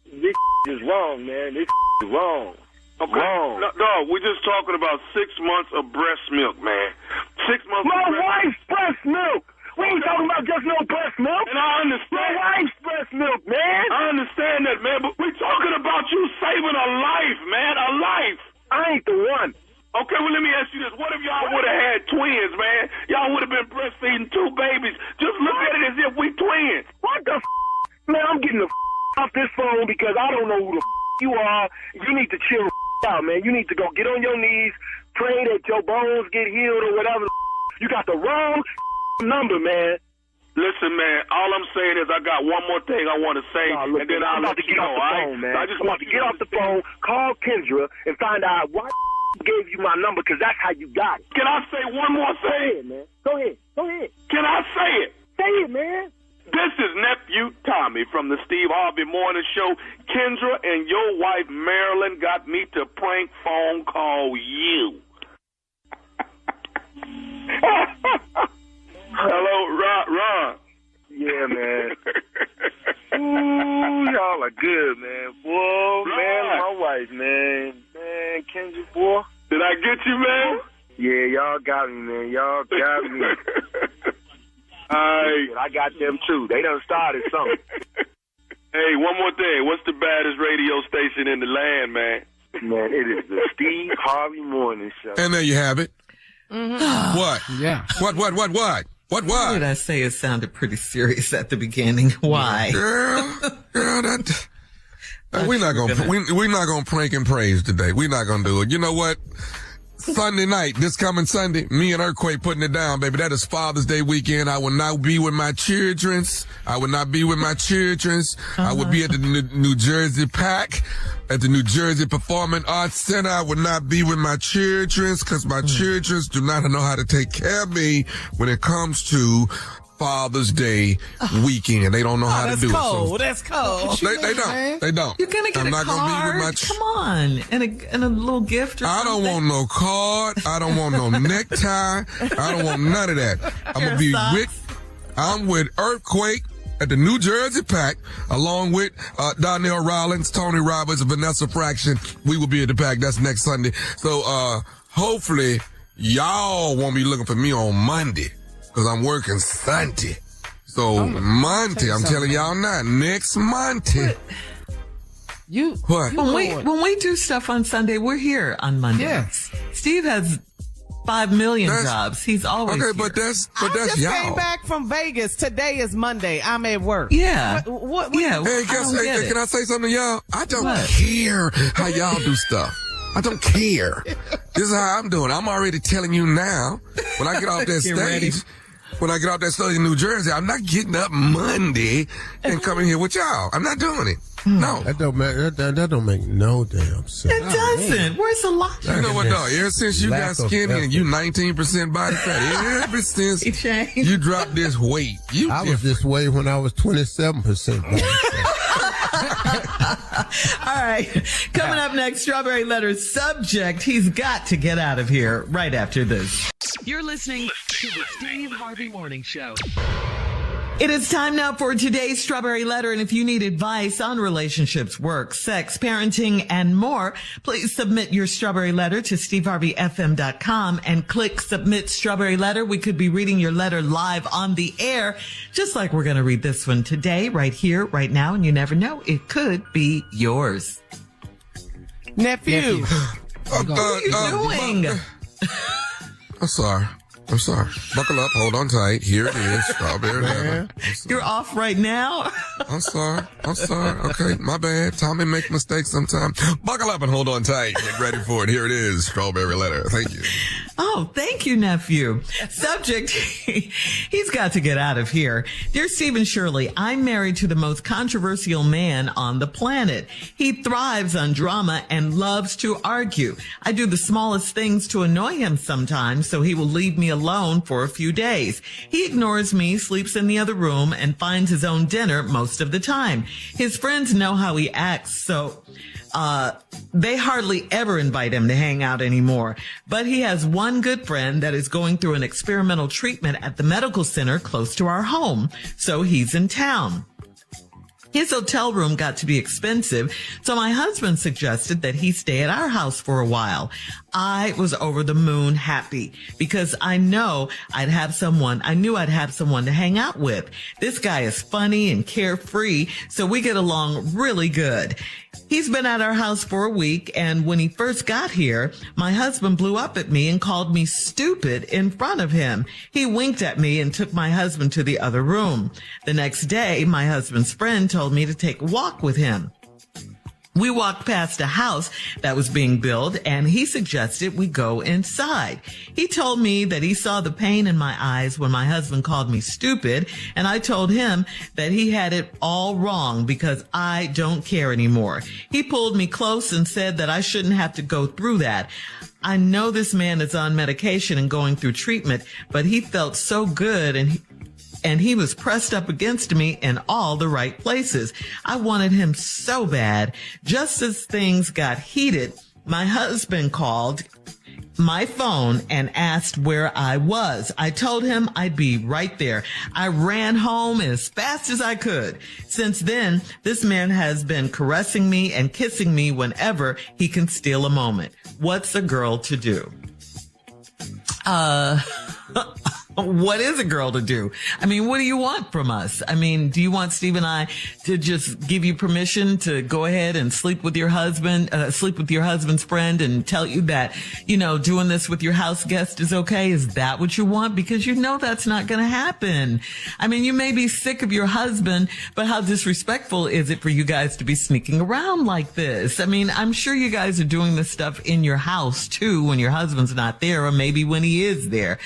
This is wrong, man. This is wrong. Okay. Wrong. No, we're just talking about 6 months of breast milk, man. 6 months my of breast wife's breast milk. We ain't talking about just no breast milk. And I understand. My wife's breast milk, man. I understand that, man, but we're talking about you saving a life, man, a life. I ain't the one. Okay, well, let me ask you this. What if y'all would have had twins, man? Y'all would have been breastfeeding 2 babies. Just look at it as if we twins. What the Man, I'm getting the off this phone because I don't know who the you are. You need to chill out, man. You need to go get on your knees, pray that your bones get healed or whatever. You got the wrong number, man. Listen, man, all I'm saying is I got one more thing I want to say, and then I'll let you know, all right? I just want to get off the phone, call Kendra, and find out why gave you my number, because that's how you got it. Can I say one more thing? Go ahead, man. Go ahead. Can I say it? Say it, man. This is Nephew Tommy from the Steve Harvey Morning Show. Kendra and your wife, Marilyn, got me to prank phone call you. Hello, Ron. Yeah, man. Ooh, y'all are good, man. Boy, Ron. Man, my wife, man. Man, Kendra, boy. Did I get you, man? Yeah, y'all got me, man. Y'all got me. I got them, too. They done started something. Hey, one more thing. What's the baddest radio station in the land, man? Man, it is the Steve Harvey Morning Show. And there you have it. Mm-hmm. What? Yeah. What? What did I say? It sounded pretty serious at the beginning. Why? Girl, that we're not gonna prank and praise today. We're not gonna do it. You know what? Sunday night, this coming Sunday, me and Earthquake putting it down, baby. That is Father's Day weekend. I will not be with my childrens. I will be at the New Jersey PAC, at the New Jersey Performing Arts Center. I will not be with my childrens because my childrens do not know how to take care of me when it comes to Father's Day weekend. They don't know how to do it. So that's cold. They don't. You're gonna get a card. Gonna be with my Come on, and a little gift or something. I don't want no card. I don't want no necktie. I don't want none of that. I'm with Earthquake at the New Jersey PAC, along with Donnell Rollins, Tony Roberts, and Vanessa Fraction. We will be at the PAC. That's next Sunday. So hopefully y'all won't be looking for me on Monday, because I'm working Sunday. So Monday, I'm telling y'all now, next Monday. When we do stuff on Sunday, we're here on Monday. Yes. Steve has 5 million jobs. He's always here. But that's I just y'all. came back from Vegas. Today is Monday. I'm at work. Yeah. What Yeah. Hey, can I say something to y'all? I don't care how y'all do stuff. I don't care. This is how I'm doing. I'm already telling you now. When I get off that stage, in New Jersey, I'm not getting up Monday and coming here with y'all. I'm not doing it. No. That don't make no damn sense. It doesn't. Where's the logic? You know what, though? Ever since you got skinny and you 19% body fat, ever since you dropped this weight, I was this way when I was 27% body fat. All right. Coming up next, Strawberry Letter subject. He's got to get out of here right after this. You're listening to the Steve Harvey Morning Show. It is time now for today's Strawberry Letter. And if you need advice on relationships, work, sex, parenting, and more, please submit your Strawberry Letter to steveharveyfm.com and click Submit Strawberry Letter. We could be reading your letter live on the air, just like we're going to read this one today, right here, right now. And you never know, it could be yours. Nephew. What are you doing? I'm sorry. Buckle up. Hold on tight. Here it is. Strawberry Letter. You're off right now? I'm sorry. Okay, my bad. Tommy make mistakes sometimes. Buckle up and hold on tight. Get ready for it. Here it is. Strawberry Letter. Thank you. Oh, thank you, nephew. Subject, he's got to get out of here. Dear Stephen Shirley, I'm married to the most controversial man on the planet. He thrives on drama and loves to argue. I do the smallest things to annoy him sometimes, so he will leave me alone for a few days. He ignores me, sleeps in the other room, and finds his own dinner most of the time. His friends know how he acts, so they hardly ever invite him to hang out anymore. But he has one good friend that is going through an experimental treatment at the medical center close to our home, so he's in town. His hotel room got to be expensive, so my husband suggested that he stay at our house for a while. I was over the moon happy because I knew I'd have someone to hang out with. This guy is funny and carefree, so we get along really good. He's been at our house for a week, and when he first got here, my husband blew up at me and called me stupid in front of him. He winked at me and took my husband to the other room. The next day, my husband's friend told me to take a walk with him. We walked past a house that was being built, and he suggested we go inside. He told me that he saw the pain in my eyes when my husband called me stupid, and I told him that he had it all wrong because I don't care anymore. He pulled me close and said that I shouldn't have to go through that. I know this man is on medication and going through treatment, but he felt so good and he was pressed up against me in all the right places. I wanted him so bad. Just as things got heated, my husband called my phone and asked where I was. I told him I'd be right there. I ran home as fast as I could. Since then, this man has been caressing me and kissing me whenever he can steal a moment. What's a girl to do? What is a girl to do? I mean, what do you want from us? I mean, do you want Steve and I to just give you permission to go ahead and sleep with your husband's friend and tell you that, doing this with your house guest is okay? Is that what you want? Because that's not going to happen. I mean, you may be sick of your husband, but how disrespectful is it for you guys to be sneaking around like this? I mean, I'm sure you guys are doing this stuff in your house too when your husband's not there, or maybe when he is there.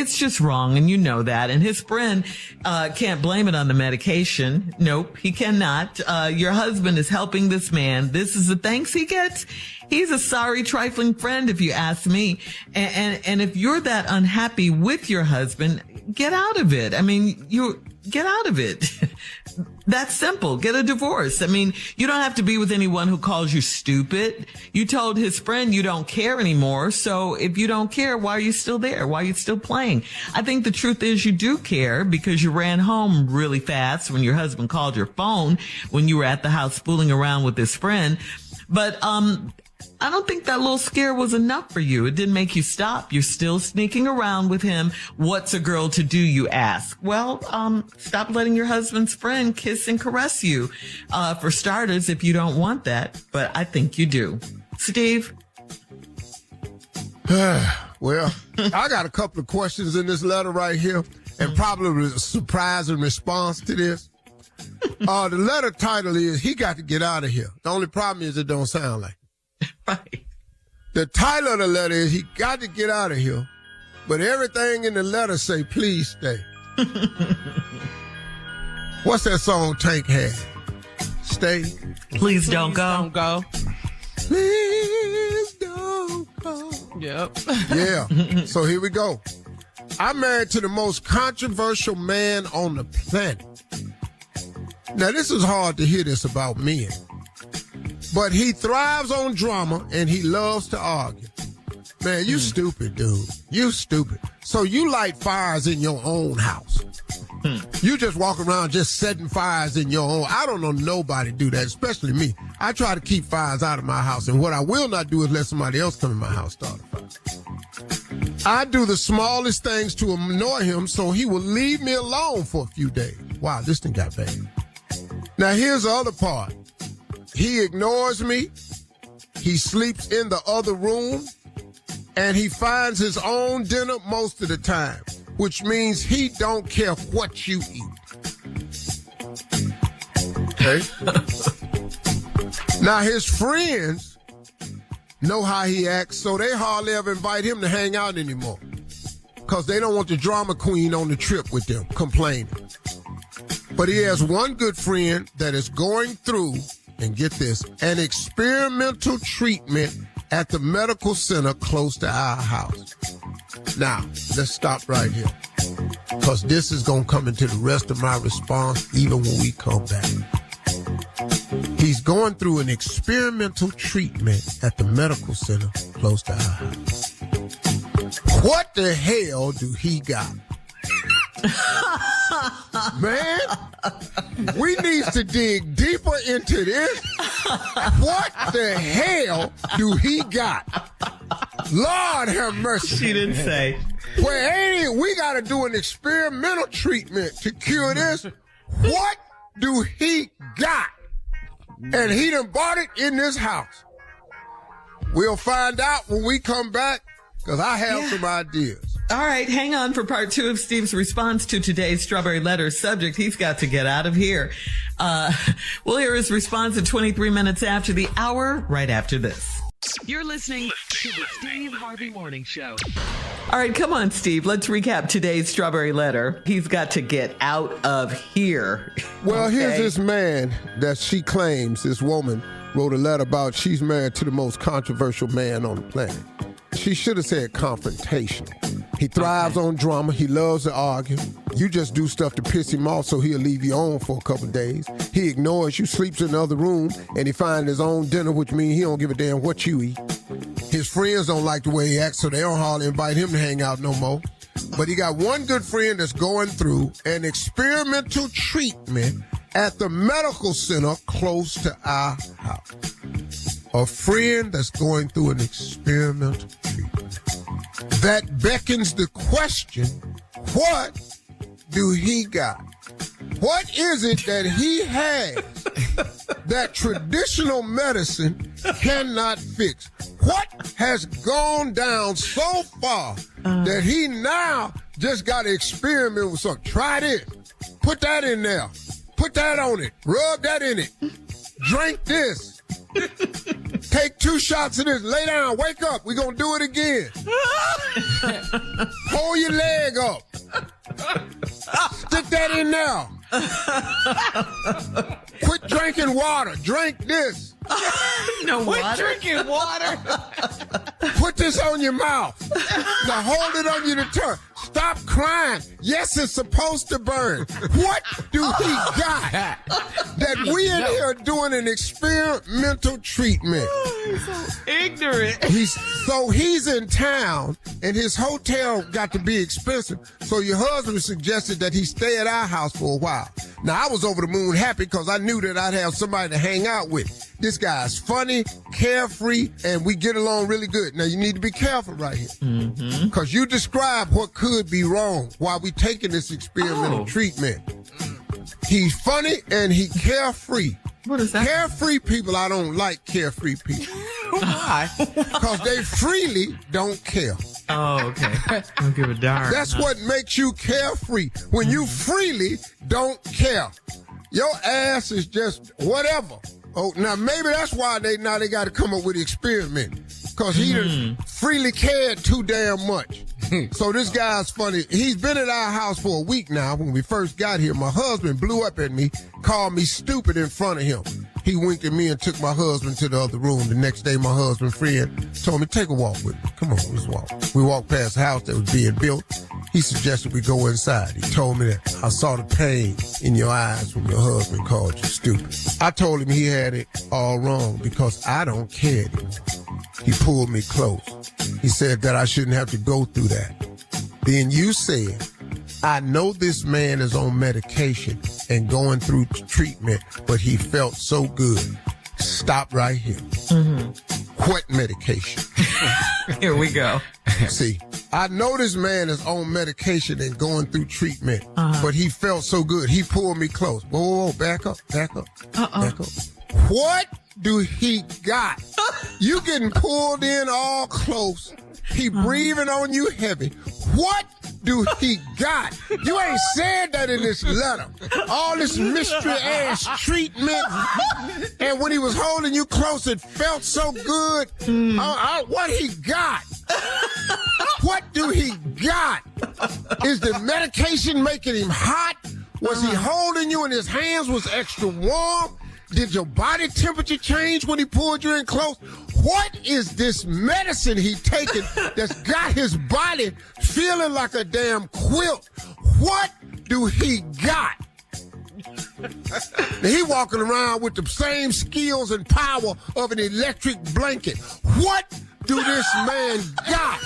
It's just wrong, and you know that. And his friend can't blame it on the medication. Nope, he cannot. Your husband is helping this man. This is the thanks he gets. He's a sorry, trifling friend, if you ask me. And if you're that unhappy with your husband, get out of it. I mean, get out of it. That's simple. Get a divorce. I mean, you don't have to be with anyone who calls you stupid. You told his friend you don't care anymore. So if you don't care, why are you still there? Why are you still playing? I think the truth is you do care because you ran home really fast when your husband called your phone when you were at the house fooling around with his friend. But, I don't think that little scare was enough for you. It didn't make you stop. You're still sneaking around with him. What's a girl to do, you ask? Well, stop letting your husband's friend kiss and caress you. For starters, if you don't want that, but I think you do. Steve? Well, I got a couple of questions in this letter right here, and probably a surprising response to this. The letter title is, He Got to Get Out of Here. The only problem is it don't sound like it. Right. The title of the letter is He Got to Get Out of Here, but everything in the letter say, please stay. What's that song Tank had? Stay. Please don't go. Please don't go. Yep. Yeah. So here we go. I'm married to the most controversial man on the planet. Now, this is hard to hear this about men. But he thrives on drama, and he loves to argue. Man, you stupid, dude. You stupid. So you light fires in your own house. You just walk around just setting fires in your own. I don't know nobody do that, especially me. I try to keep fires out of my house, and what I will not do is let somebody else come in my house start a fire. I do the smallest things to annoy him, so he will leave me alone for a few days. Wow, this thing got bad. Now, here's the other part. He ignores me, he sleeps in the other room, and he finds his own dinner most of the time, which means he don't care what you eat. Okay? Now, his friends know how he acts, so they hardly ever invite him to hang out anymore. Because they don't want the drama queen on the trip with them, complaining. But he has one good friend that is going through, and get this, an experimental treatment at the medical center close to our house. Now, let's stop right here. Because this is going to come into the rest of my response even when we come back. He's going through an experimental treatment at the medical center close to our house. What the hell do he got? Man, we need to dig deeper into this. What the hell do he got? Lord have mercy. She didn't say. Well, ain't it? We got to do an experimental treatment to cure this. What do he got? And he done bought it in this house. We'll find out when we come back, because I have some ideas. All right, hang on for part 2 of Steve's response to today's Strawberry Letter subject. He's got to get out of here. We'll hear his response at 23 minutes after the hour, right after this. You're listening to the Steve Harvey Morning Show. All right, come on, Steve. Let's recap today's Strawberry Letter. He's got to get out of here. Well, Okay. here's this man that she claims, this woman, wrote a letter about she's married to the most controversial man on the planet. She should have said confrontational. He thrives on drama. He loves to argue. You just do stuff to piss him off so he'll leave you on for a couple of days. He ignores you, sleeps in the other room, and he finds his own dinner, which means he don't give a damn what you eat. His friends don't like the way he acts, so they don't hardly invite him to hang out no more. But he got one good friend that's going through an experimental treatment at the medical center close to our house. A friend that's going through an experimental treatment. That beckons the question, what do he got? What is it that he has that traditional medicine cannot fix? What has gone down so far that he now just got to experiment with something? Try this. Put that in there. Put that on it. Rub that in it. Drink this. Take 2 shots of this. Lay down. Wake up. We're going to do it again. Hold your leg up. Stick that in there. Quit drinking water. Drink this. No Quit water? drinking water. Put this on your mouth. Now hold it on your tongue. Stop crying. Yes, it's supposed to burn. What do he got that we in here doing an experimental treatment? He's so ignorant. He's in town, and his hotel got to be expensive. So your husband suggested that he stay at our house for a while. Now, I was over the moon happy because I knew that I'd have somebody to hang out with. This guy's funny, carefree, and we get along really good. Now, you need to be careful right here. Because you describe what could be wrong while we taking this experimental treatment. He's funny and he carefree. What is that? Carefree people, I don't like carefree people. Why? Because they freely don't care. Oh, okay. Don't give a darn. That's what makes you carefree. When you freely don't care. Your ass is just whatever. Oh, now maybe that's why they got to come up with the experiment. Because he done freely cared too damn much. So this guy's funny. He's been at our house for a week now. When we first got here, my husband blew up at me, called me stupid in front of him. He winked at me and took my husband to the other room. The next day, my husband's friend told me, take a walk with me. Come on, let's walk. We walked past the house that was being built. He suggested we go inside. He told me that I saw the pain in your eyes when your husband called you stupid. I told him he had it all wrong because I don't care anymore. He pulled me close. He said that I shouldn't have to go through that. Then you said, I know this man is on medication and going through treatment, but he felt so good. Stop right here. What medication? Here we go. See, I know this man is on medication and going through treatment, but he felt so good. He pulled me close. Whoa, back up. Back up. What do he got? You getting pulled in all close. He breathing on you heavy. What do he got? You ain't said that in this letter. All this mystery-ass treatment. And when he was holding you close, it felt so good. What he got? What do he got? Is the medication making him hot? Was he holding you and his hands was extra warm? Did your body temperature change when he pulled you in close? What is this medicine he taking that's got his body feeling like a damn quilt? What do he got? He walking around with the same skills and power of an electric blanket. What do this man got?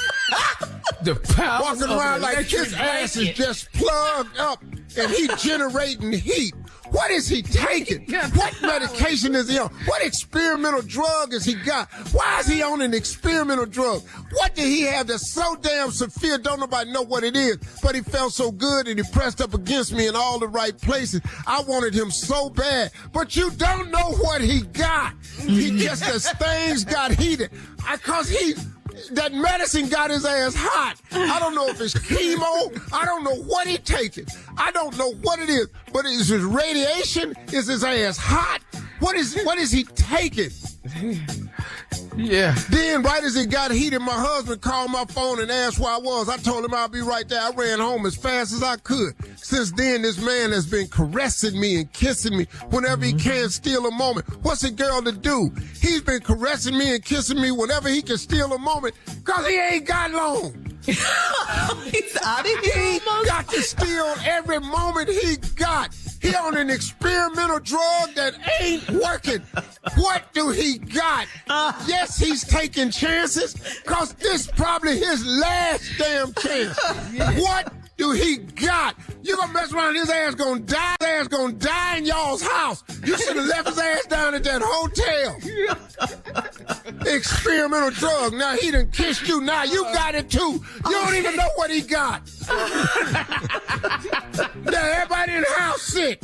The power walking around like his ass is just plugged up and he generating heat. What is he taking? What medication is he on? What experimental drug has he got? Why is he on an experimental drug? What did he have that's so damn severe? Don't nobody know what it is. But he felt so good and he pressed up against me in all the right places. I wanted him so bad. But you don't know what he got. He just, as things got heated. Because that medicine got his ass hot. I don't know if it's chemo. I don't know what he's taking. I don't know what it is. But is it radiation? Is his ass hot? What is he taking? Yeah. Then, right as it got heated, my husband called my phone and asked where I was. I told him I'll be right there. I ran home as fast as I could. Since then, this man has been caressing me and kissing me whenever he can steal a moment. What's a girl to do? He's been caressing me and kissing me whenever he can steal a moment because he ain't got long. He's out of here. He got to steal every moment he got. He on an experimental drug that ain't working. What do he got? Yes, he's taking chances, because this probably his last damn chance. What do he got? You gonna mess around, his ass gonna die. His ass gonna die in y'all's house. You should have left his ass down at that hotel. Experimental drug. Now he done kissed you. Now you got it too. You don't even know what he got. Now everybody in the house sick.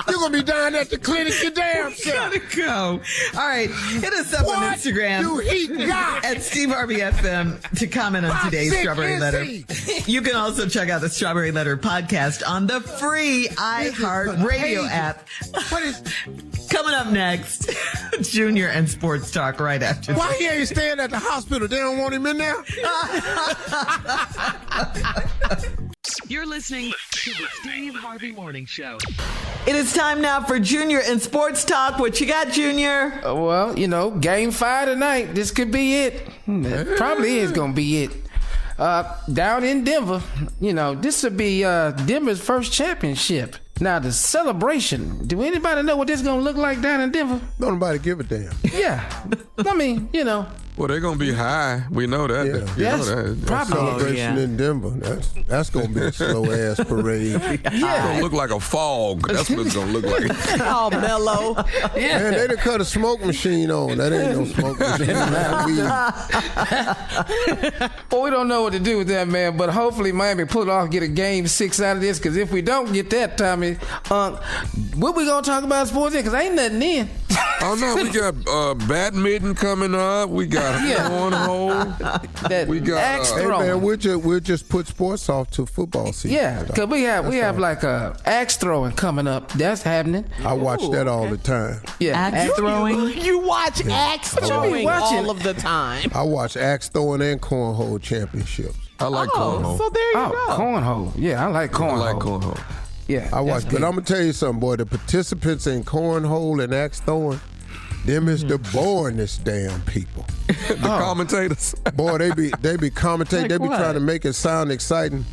You're gonna be down at the clinic your damn self. Gotta go. All right, hit us up on Instagram do he got? at Steve Harvey FM to comment on today's Strawberry Letter. You can also check out the Strawberry Letter podcast on the free iHeart Radio app. What is coming up next? Junior and Sports Talk right after. Why he ain't staying at the hospital? They don't want him in there? You're listening to the Steve Harvey Morning Show. It is time now for Junior and Sports Talk. What you got, Junior? Well, Game 5 tonight. This could be it. Probably is going to be it. Down in Denver, this would be Denver's first championship. Now, the celebration, do anybody know what this is going to look like down in Denver? Don't nobody give a damn. Yeah. I mean, Well, they're going to be high. We know that. Yeah. You know that. Probably. Celebration in Denver. That's going to be a slow-ass parade. It's going to look like a fog. That's what it's going to look like. All mellow. Yeah. Man, they done cut a smoke machine on. That ain't no smoke machine. Well, we don't know what to do with that, man, but hopefully Miami pull it off, get a game 6 out of this, because if we don't get that, Tommy, what we going to talk about sports in? Because ain't nothing in. Oh, no, we got badminton coming up. We got cornhole. We got axe hey, throwing. man, we'll just put sports off to football season. Yeah, because we have like axe throwing coming up. That's happening. I watch that all the time. Yeah, Axe throwing. You watch axe throwing watching. all of the time. I watch axe throwing and cornhole championships. I like cornhole. So there you go. Cornhole. Yeah, I like cornhole. I like cornhole. Yeah, I watch, but I'm gonna tell you something, boy. The participants in cornhole and axe throwing, them is the boringest damn people. The commentators. Boy, they be commentating. Like they be what? trying to make it sound exciting,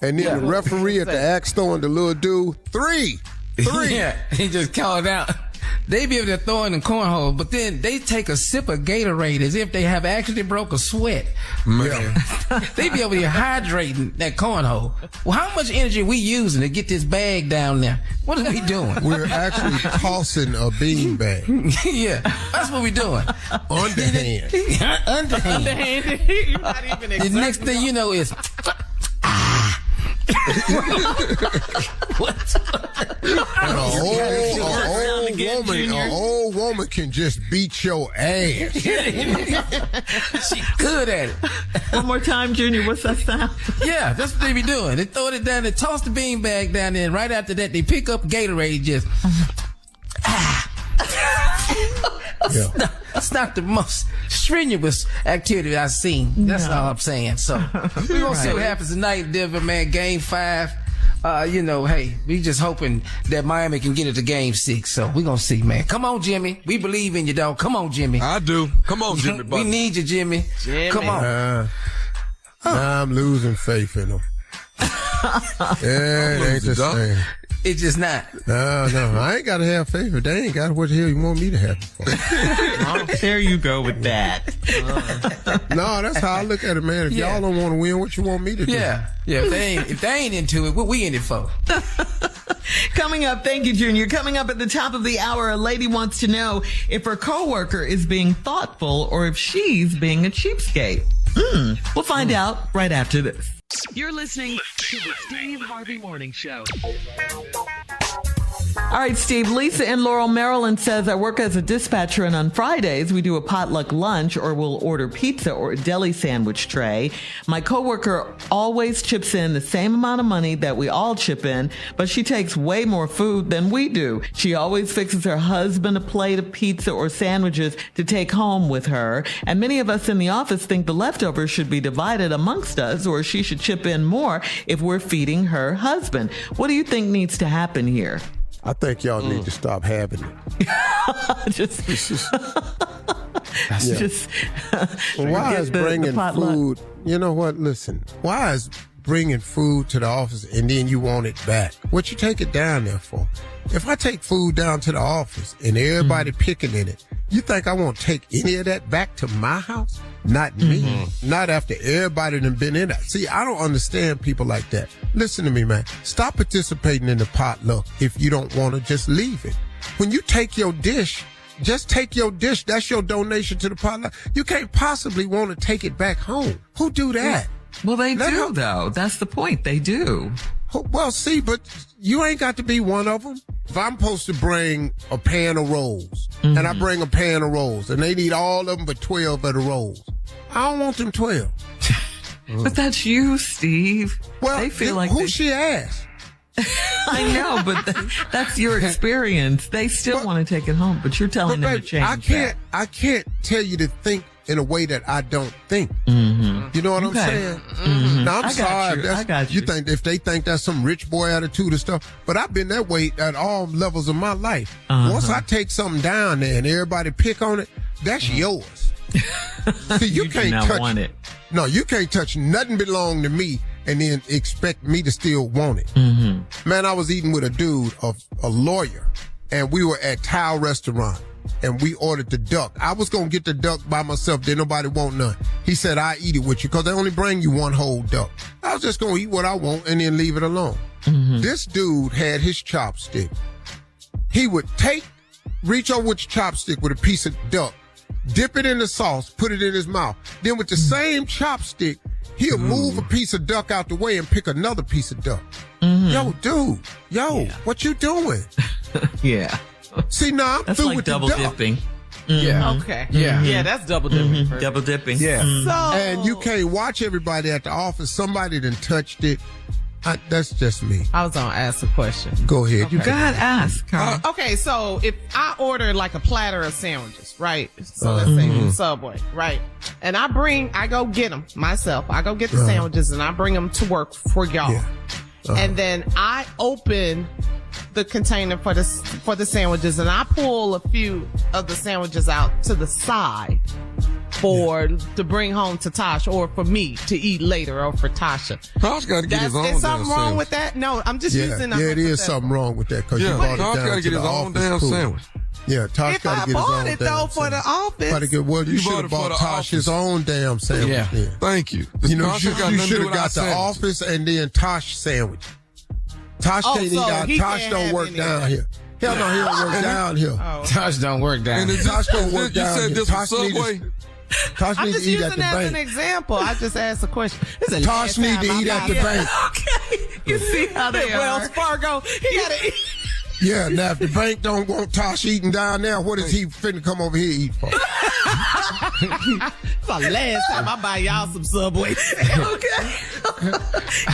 and then the referee at the axe throwing, the little dude, three. Yeah, he just called out. They be able to throw in the cornhole, but then they take a sip of Gatorade as if they have actually broke a sweat. Man. They be over here hydrating that cornhole. Well, how much energy are we using to get this bag down there? What are we doing? We're actually tossing a bean bag. Yeah, that's what we doing. Underhand. Underhand. You're not even The next thing you know is An old woman can just beat your ass. She good at it. One more time, Junior. What's that sound? Yeah, that's what they be doing. They throw it down, they toss the beanbag down there, and right after that, they pick up Gatorade, just. Yeah. That's not the most strenuous activity I've seen. That's all I'm saying. So we're gonna see what happens tonight in Denver, man. Game 5. Hey, we just hoping that Miami can get it to Game 6. So we're gonna see, man. Come on, Jimmy. We believe in you, dog. Come on, Jimmy. I do. Come on, Jimmy. We need you, Jimmy. Come on. I'm losing faith in them. Yeah, it ain't the same. It's just not. No, I ain't gotta have faith. If they ain't got it, what the hell you want me to have it for? There you go with that. No, that's how I look at it, man. If y'all don't want to win, what you want me to do? Yeah. If they ain't into it, what we in it for? Coming up, thank you, Junior. Coming up at the top of the hour, a lady wants to know if her coworker is being thoughtful or if she's being a cheapskate. We'll find out right after this. You're listening to the Steve Harvey Morning Show. All right, Steve. Lisa in Laurel, Maryland says, I work as a dispatcher, and on Fridays we do a potluck lunch, or we'll order pizza or a deli sandwich tray. My coworker always chips in the same amount of money that we all chip in, but she takes way more food than we do. She always fixes her husband a plate of pizza or sandwiches to take home with her. And many of us in the office think the leftovers should be divided amongst us, or she should chip in more if we're feeding her husband. What do you think needs to happen here? I think y'all need to stop having it. Why is bringing food? You know what? Listen. Why is bringing food to the office and then you want it back? What you take it down there for? If I take food down to the office and everybody picking in it, you think I won't take any of that back to my house? Not me. Not after everybody done been in it. See, I don't understand people like that. Listen to me, man. Stop participating in the potluck if you don't want to. Just leave it. When you take your dish, just take your dish. That's your donation to the potluck. You can't possibly want to take it back home. Who do that? Well, they do, though. That's the point. They do. Well, see, but you ain't got to be one of them. If I'm supposed to bring a pan of rolls, and I bring a pan of rolls, and they need all of them but 12 of the rolls, I don't want them 12. But that's you, Steve. Well, they feel like who she asked? I know, but that's your experience. They still want to take it home, but you're telling them to change. I can't tell you to think in a way that I don't think. You know what I'm saying? Now, I'm sorry. I got you. You think if they think that's some rich boy attitude and stuff, but I've been that way at all levels of my life. Once I take something down there and everybody pick on it, that's yours. See, you can't touch it. No, you can't touch nothing belong to me and then expect me to still want it. Man, I was eating with a dude, a lawyer, and we were at Tao Restaurant. And we ordered the duck. I was going to get the duck by myself. Didn't nobody want none. He said, I eat it with you because they only bring you one whole duck. I was just going to eat what I want and then leave it alone. This dude had his chopstick. He would reach over with your chopstick with a piece of duck, dip it in the sauce, put it in his mouth. Then with the same chopstick, he'll move a piece of duck out the way and pick another piece of duck. Yo, dude. What you doing? Yeah. See, now I'm through like with double the duck. dipping. Yeah. Okay. Yeah, that's double dipping. Double dipping. Yeah. So, and you can't watch everybody at the office. Somebody done touched it. That's just me. I was going to ask a question. Go ahead. Okay. You Go ahead, ask, Carl. Okay, so if I order like a platter of sandwiches, right? So let's say from Subway, right? And I go get them myself. I go get the sandwiches and I bring them to work for y'all. Yeah. And then I open the container for the sandwiches and I pull a few of the sandwiches out to the side to bring home to Tosh or for me to eat later or for Tasha. Tosh got to get his own damn sandwich. Is something wrong with that? No, I'm just using. Yeah, it is something wrong with that because you brought it down to the office. Tosh got to get his own damn sandwich. Yeah, Tosh got to get his own damn sandwich. If I bought it though for the office, you should have bought Tosh his own damn sandwich. Yeah. Then. Thank you. You know, you should have got the office and then Tosh sandwich. Tosh can't eat out. Tosh don't work down here. Hell no, he don't work down here. Tosh don't work down here. Tosh don't work down here. You said this was Subway? Tosh I'm need just to eat at using the that as an bank. example. I just asked a question. Tosh need to eat at the bank. Okay. You see how they Wells are. Fargo. He got to eat. Yeah, now if the bank don't want Tosh eating down there, what is he finna come over here eat for? It's the last time I buy y'all some Subway. Okay.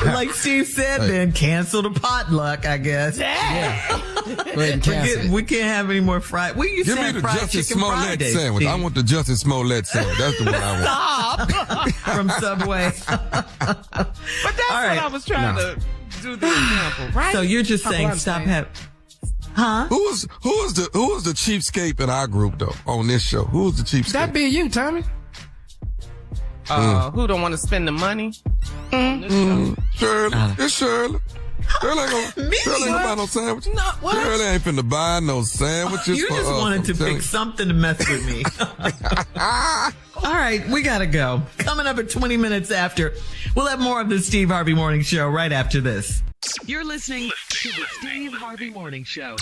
Like Steve said, then cancel the potluck, I guess. Go ahead and cancel it. We can't have any more fried. We used Give to me have the fried Justice chicken Smollett Fridays, sandwich. Steve, I want the Justice Smollett sandwich. That's the one I want. from Subway. But that's All right. what I was trying to do the example, right? So you're just That's saying what I'm stop saying. having. Huh? Who is the cheapskate in our group though on this show? Who is the cheapskate? That be you, Tommy. Who don't want to spend the money? Shirley. It's Shirley. Shirley ain't Me? gonna buy no sandwiches. No, what? Shirley ain't finna buy no sandwiches. You for just us, wanted I'm to telling pick you. something to mess with me. All right, we gotta go. Coming up at 20 minutes after, we'll have more of the Steve Harvey Morning Show right after this. You're listening to the Steve Harvey Morning Show.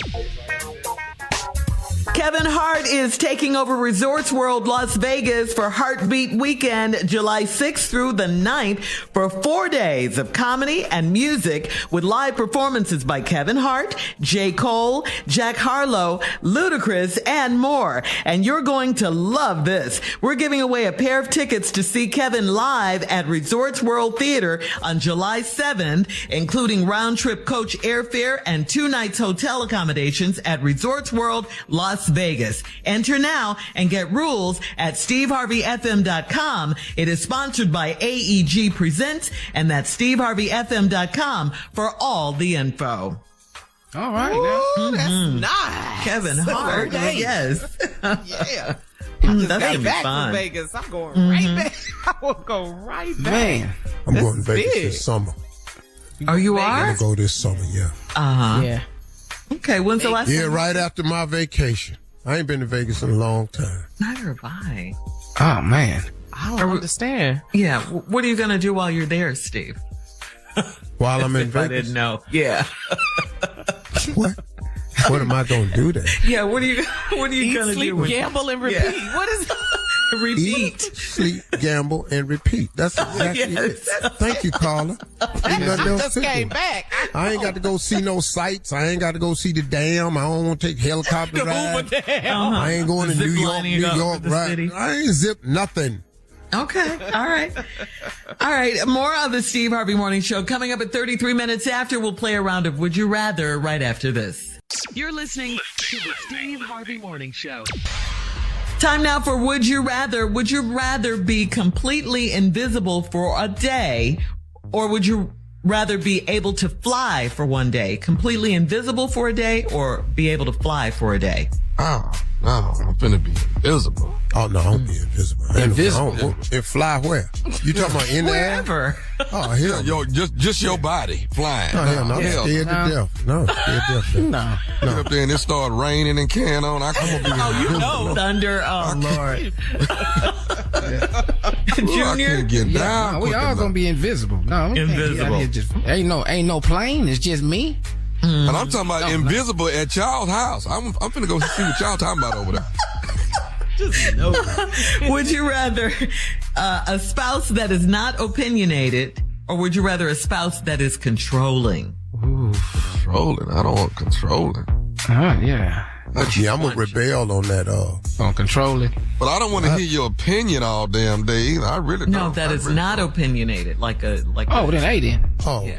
Kevin Hart is taking over Resorts World Las Vegas for Heartbeat Weekend, July 6th through the 9th, for 4 days of comedy and music with live performances by Kevin Hart, J. Cole, Jack Harlow, Ludacris, and more. And you're going to love this. We're giving away a pair of tickets to see Kevin live at Resorts World Theater on July 7th, including round-trip coach airfare and 2 nights hotel accommodations at Resorts World Las Vegas. Enter now and get rules at steveharveyfm.com. It is sponsored by AEG Presents, and that's steveharveyfm.com for all the info. All right. Ooh, that's nice. Kevin Hart, yes. Yeah. That's Got gonna be back fun. from Vegas. I'm going right back. I will go right back. Man. I'm This going to is Vegas big. this summer. Oh, you I'm are? going to go this summer, yeah. Uh-huh. Yeah. Okay, when's the last Yeah, time? right after my vacation. I ain't been to Vegas in a long time. Neither have I. Oh, man. I don't understand. Yeah, what are you going to do while you're there, Steve? While I'm in If I Vegas. didn't know. Yeah. What? What am I going to do there? Yeah, what are you going Eat, to do? sleep, when- gamble, and repeat. Yeah. What is Repeat. Sleep, gamble, and repeat. That's exactly Yes. it. Thank you, Carla. Ain't nothing else just to came do. back? I ain't got to go see no sights. I ain't got to go see the dam. I don't want to take helicopter The ride. Hoover Dam. I ain't going to New York, Ziplining New up York, the right? city. I ain't zip nothing. Okay. All right. All right. More of the Steve Harvey Morning Show coming up at 33 minutes after. We'll play a round of Would You Rather right after this. You're listening to the Steve Harvey Morning Show. Time now for Would You Rather. Would you rather be completely invisible for a day, or would you rather be able to fly for one day? Completely invisible for a day, or be able to fly for a day? Oh, no, I'm finna be invisible. Oh, no, I don't be invisible. I ain't- Invisible? I don't- It fly where? You talking about in the air? Wherever. Oh, hell no. Yo, just your body flying. Oh, hell no. I'm Hell, scared to death. No, scared to death. No. Get up there and it start raining and can on. I'm gonna be invisible. Thunder. Oh, Lord. Ooh, I Junior? can't get down. No, we quick all enough. gonna be invisible. No, we can't be out Invisible. here just- ain't no plane. It's just me. And I'm talking about invisible at y'all's house. I'm finna go see what y'all talking about over there. Would you rather a spouse that is not opinionated, or would you rather a spouse that is controlling? Controlling. I don't want controlling. Yeah. Yeah, I'm going to rebel on that. Gonna control it. But I don't want to hear your opinion all damn day either. I really don't. No, that is not opinianated. Like a Oh, then hey then. They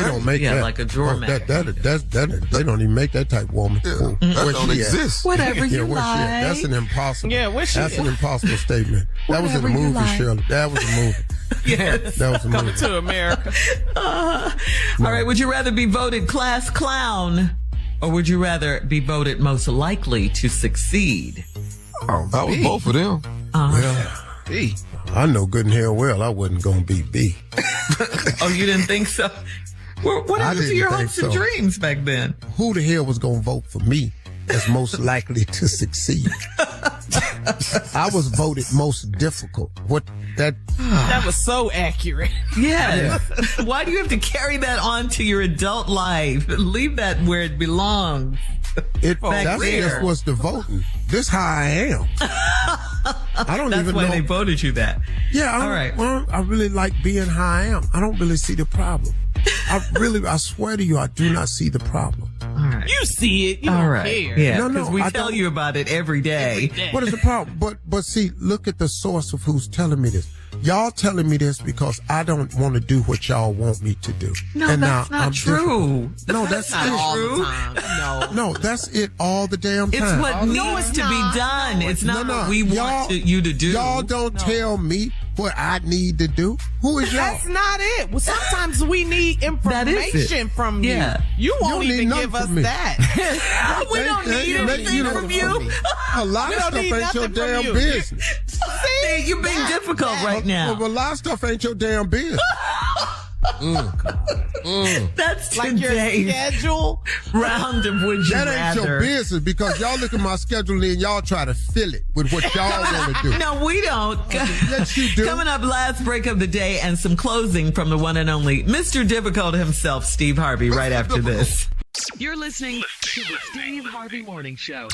don't make Yeah, that. like a doormat. They don't even make that type of woman. Yeah, Where that don't she at? exist. whatever Yeah, you where she at? That's like. an impossible. Yeah, where she That's at? an impossible statement. That was in Whatever the you movie, like. Shirley. That was a movie. Yes. That was a Coming movie. to America. All right. Would you rather be voted class clown, or would you rather be voted most likely to succeed? I was both of them. Well, B. I know good and hell well I wasn't going to be B. Oh, you didn't think so? What I happened to didn't your think hopes and so. dreams back then? Who the hell was going to vote for me as most likely to succeed? I was voted most difficult. That was so accurate. Yes. Why do you have to carry that on to your adult life? Leave that where it belongs. That's there. just what's the voting. This how I am. I don't That's even why know. they voted you that. Yeah, All right. Well, I really like being how I am. I don't really see the problem. I swear to you, I do not see the problem. All right. You see it. You All don't right. care. Yeah, No, because no, we I tell don't. you about it every day. What is the problem? But see, look at the source of who's telling me this. Y'all telling me this because I don't want to do what y'all want me to do. No, and that's now not I'm true. different. No, that's Not it. all the time. No. No, that's it all the damn It's time. what needs to be done. It's not what we want you to do. Y'all don't tell me what I need to do. Who is y'all? That's not it. Well, sometimes we need That is it. information from you. Yeah. You won't don't need even nothing give us from me. that. We don't need anything from you. A lot of don't stuff need ain't your nothing from damn you. business. See, you're being difficult right now. Well, a lot of stuff ain't your damn business. That's Like your today's schedule. round of Would You That ain't Rather. your business because y'all look at my schedule and y'all try to fill it with what y'all want to do. No, we don't. Yes, you do. Coming up, last break of the day and some closing from the one and only Mr. Difficult himself, Steve Harvey, right after this. You're listening to the Steve Harvey Morning Show.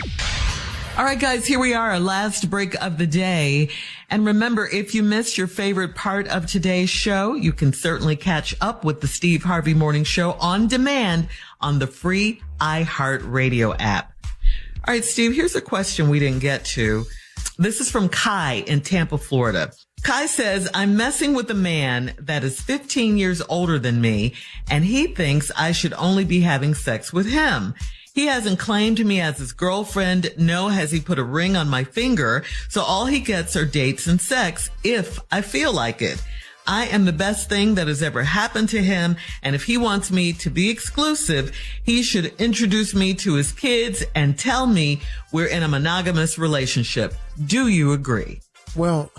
All right, guys, here we are, our last break of the day. And remember, if you missed your favorite part of today's show, you can certainly catch up with the Steve Harvey Morning Show on demand on the free iHeartRadio app. All right, Steve, here's a question we didn't get to. This is from Kai in Tampa, Florida. Kai says, I'm messing with a man that is 15 years older than me, and he thinks I should only be having sex with him. He hasn't claimed me as his girlfriend, nor has he put a ring on my finger, so all he gets are dates and sex if I feel like it. I am the best thing that has ever happened to him, and if he wants me to be exclusive, he should introduce me to his kids and tell me we're in a monogamous relationship. Do you agree? Well,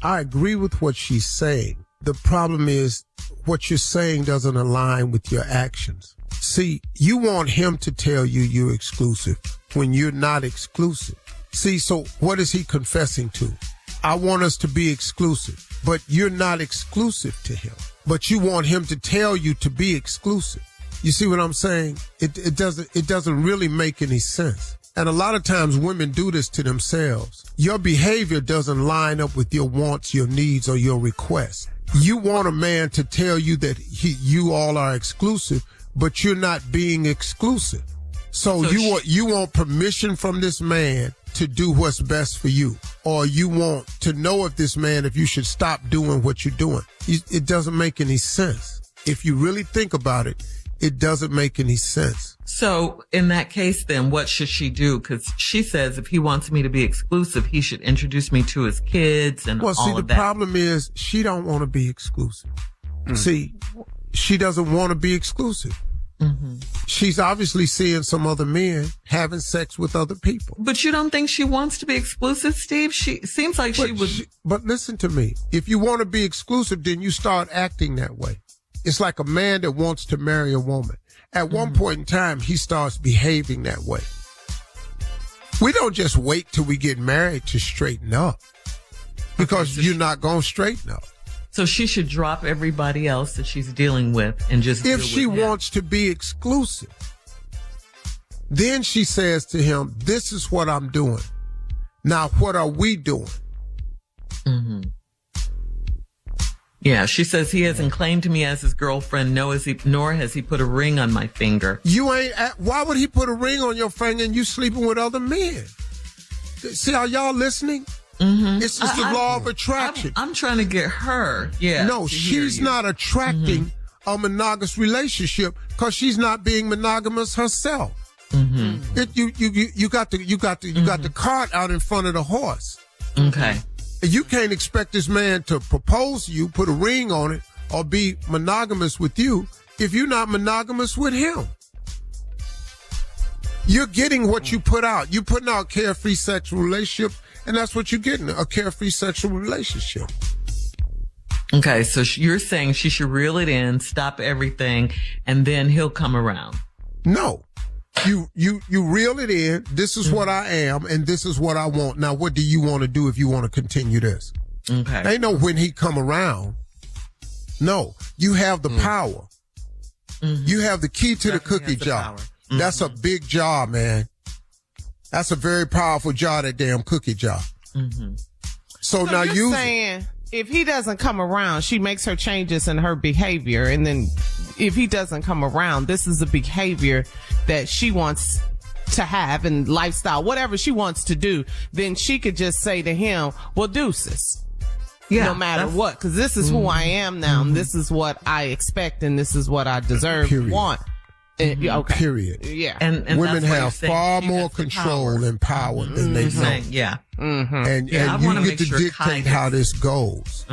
I agree with what she's saying. The problem is what you're saying doesn't align with your actions. See, you want him to tell you you're exclusive when you're not exclusive. See, so what is he confessing to? I want us to be exclusive, but you're not exclusive to him. But you want him to tell you to be exclusive. You see what I'm saying? It doesn't really make any sense. And a lot of times women do this to themselves. Your behavior doesn't line up with your wants, your needs, or your requests. You want a man to tell you that you all are exclusive, but you're not being exclusive. So you want permission from this man to do what's best for you, or you want to know if you should stop doing what you're doing. It doesn't make any sense. If you really think about it, it doesn't make any sense. So in that case, then what should she do? Because she says if he wants me to be exclusive, he should introduce me to his kids and all of that. Well, see, the problem is she don't want to be exclusive. See, she doesn't want to be exclusive. Mm-hmm. She's obviously seeing some other men having sex with other people. But you don't think she wants to be exclusive, Steve? She seems like she would. But listen to me. If you want to be exclusive, then you start acting that way. It's like a man that wants to marry a woman. At one point in time, he starts behaving that way. We don't just wait till we get married to straighten up, because you're not going to straighten up. So she should drop everybody else that she's dealing with and just deal if she with him. wants to be exclusive, then she says to him, this is what I'm doing. Now, what are we doing? Mm-hmm. Yeah, she says he hasn't claimed me as his girlfriend, nor has he put a ring on my finger. Why would he put a ring on your finger and you sleeping with other men? See how y'all listening? Mm-hmm. It's just the law of attraction. I'm trying to get her. Yeah. No, she's not attracting a monogamous relationship because she's not being monogamous herself. Mm-hmm. You got the cart out in front of the horse. Okay. You can't expect this man to propose to you, put a ring on it, or be monogamous with you if you're not monogamous with him. You're getting what you put out. You're putting out carefree sexual relationship, and that's what you're getting, a carefree sexual relationship. Okay, so you're saying she should reel it in, stop everything, and then he'll come around. No. You reel it in. This is what I am, and this is what I want. Now, what do you want to do if you want to continue this? Okay. Ain't no when he come around. No, you have the power. Mm-hmm. You have the key to the cookie jar. Mm-hmm. That's a big jar, man. That's a very powerful jar, that damn cookie jar. Mm-hmm. So now you're saying if he doesn't come around, she makes her changes in her behavior, and then if he doesn't come around, this is a behavior that she wants to have and lifestyle, whatever she wants to do, then she could just say to him, well, deuces. Yeah, no matter what, because this is who I am now, and this is what I expect, and this is what I deserve and want. Okay. Period. Yeah. And women have far more control and power than they know. Yeah. And you get to dictate how this goes.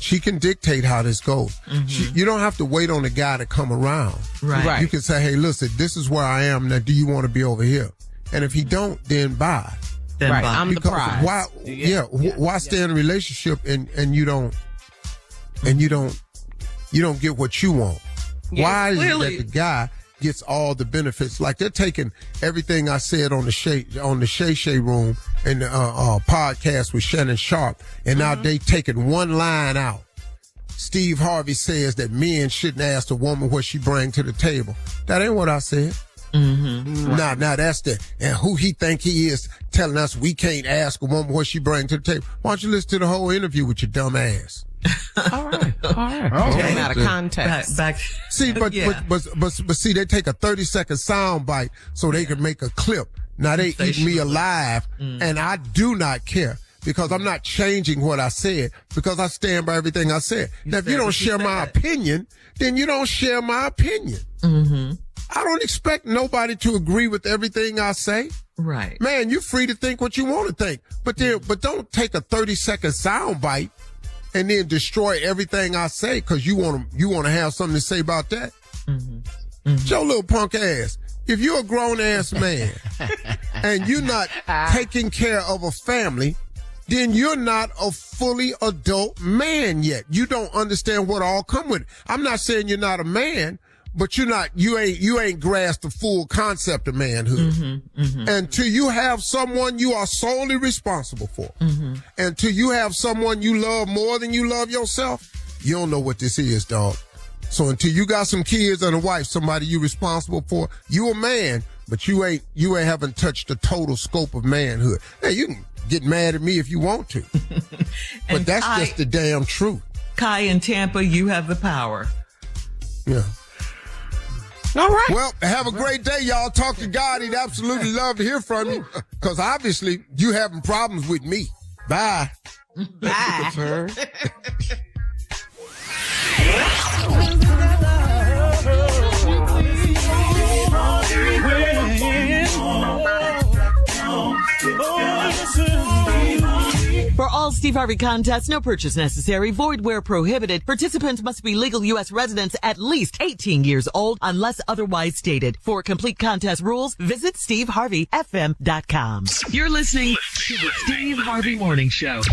She can dictate how this goes. You don't have to wait on the guy to come around. Right. You can say, hey, listen, this is where I am now. Do you want to be over here? And if he don't, then bye. Right, I'm the prize. Why? Why stay in a relationship and you don't get what you want? Yeah, why is it that the guy gets all the benefits? Like they're taking everything I said on the Shay Room and the podcast with Shannon Sharp, and now they taking one line out. Steve Harvey says that men shouldn't ask a woman what she brings to the table. That ain't what I said. Now that's and who he think he is telling us we can't ask a woman what she brings to the table. Why don't you listen to the whole interview with your dumb ass? All right. Taken out of context. See, but see, they take a 30-second sound bite so they can make a clip. Now they eat me alive, and I do not care. Because I'm not changing what I said, because I stand by everything I said. Now, if you don't share my opinion, then you don't share my opinion. I don't expect nobody to agree with everything I say. Right. Man, you're free to think what you want to think. But don't take a 30-second sound bite and then destroy everything I say because you want to have something to say about that. Your little punk ass. If you're a grown-ass man and you're not taking care of a family, then you're not a fully adult man yet. You don't understand what all come with it. I'm not saying you're not a man, but you ain't grasped the full concept of manhood. Until you have someone you are solely responsible for, until you have someone you love more than you love yourself, you don't know what this is, dog. So until you got some kids and a wife, somebody you responsible for, you a man, but you haven't touched the total scope of manhood. Hey, you can get mad at me if you want to, but that's just the damn truth. Kai in Tampa, you have the power. Yeah. All right. Well, have a great day, y'all. Talk to God. He'd absolutely love to hear from you, because obviously you having problems with me. Bye. Bye. For all Steve Harvey contests, no purchase necessary, void where prohibited. Participants must be legal U.S. residents at least 18 years old unless otherwise stated. For complete contest rules, visit SteveHarveyFM.com. You're listening to the Steve Harvey Morning Show.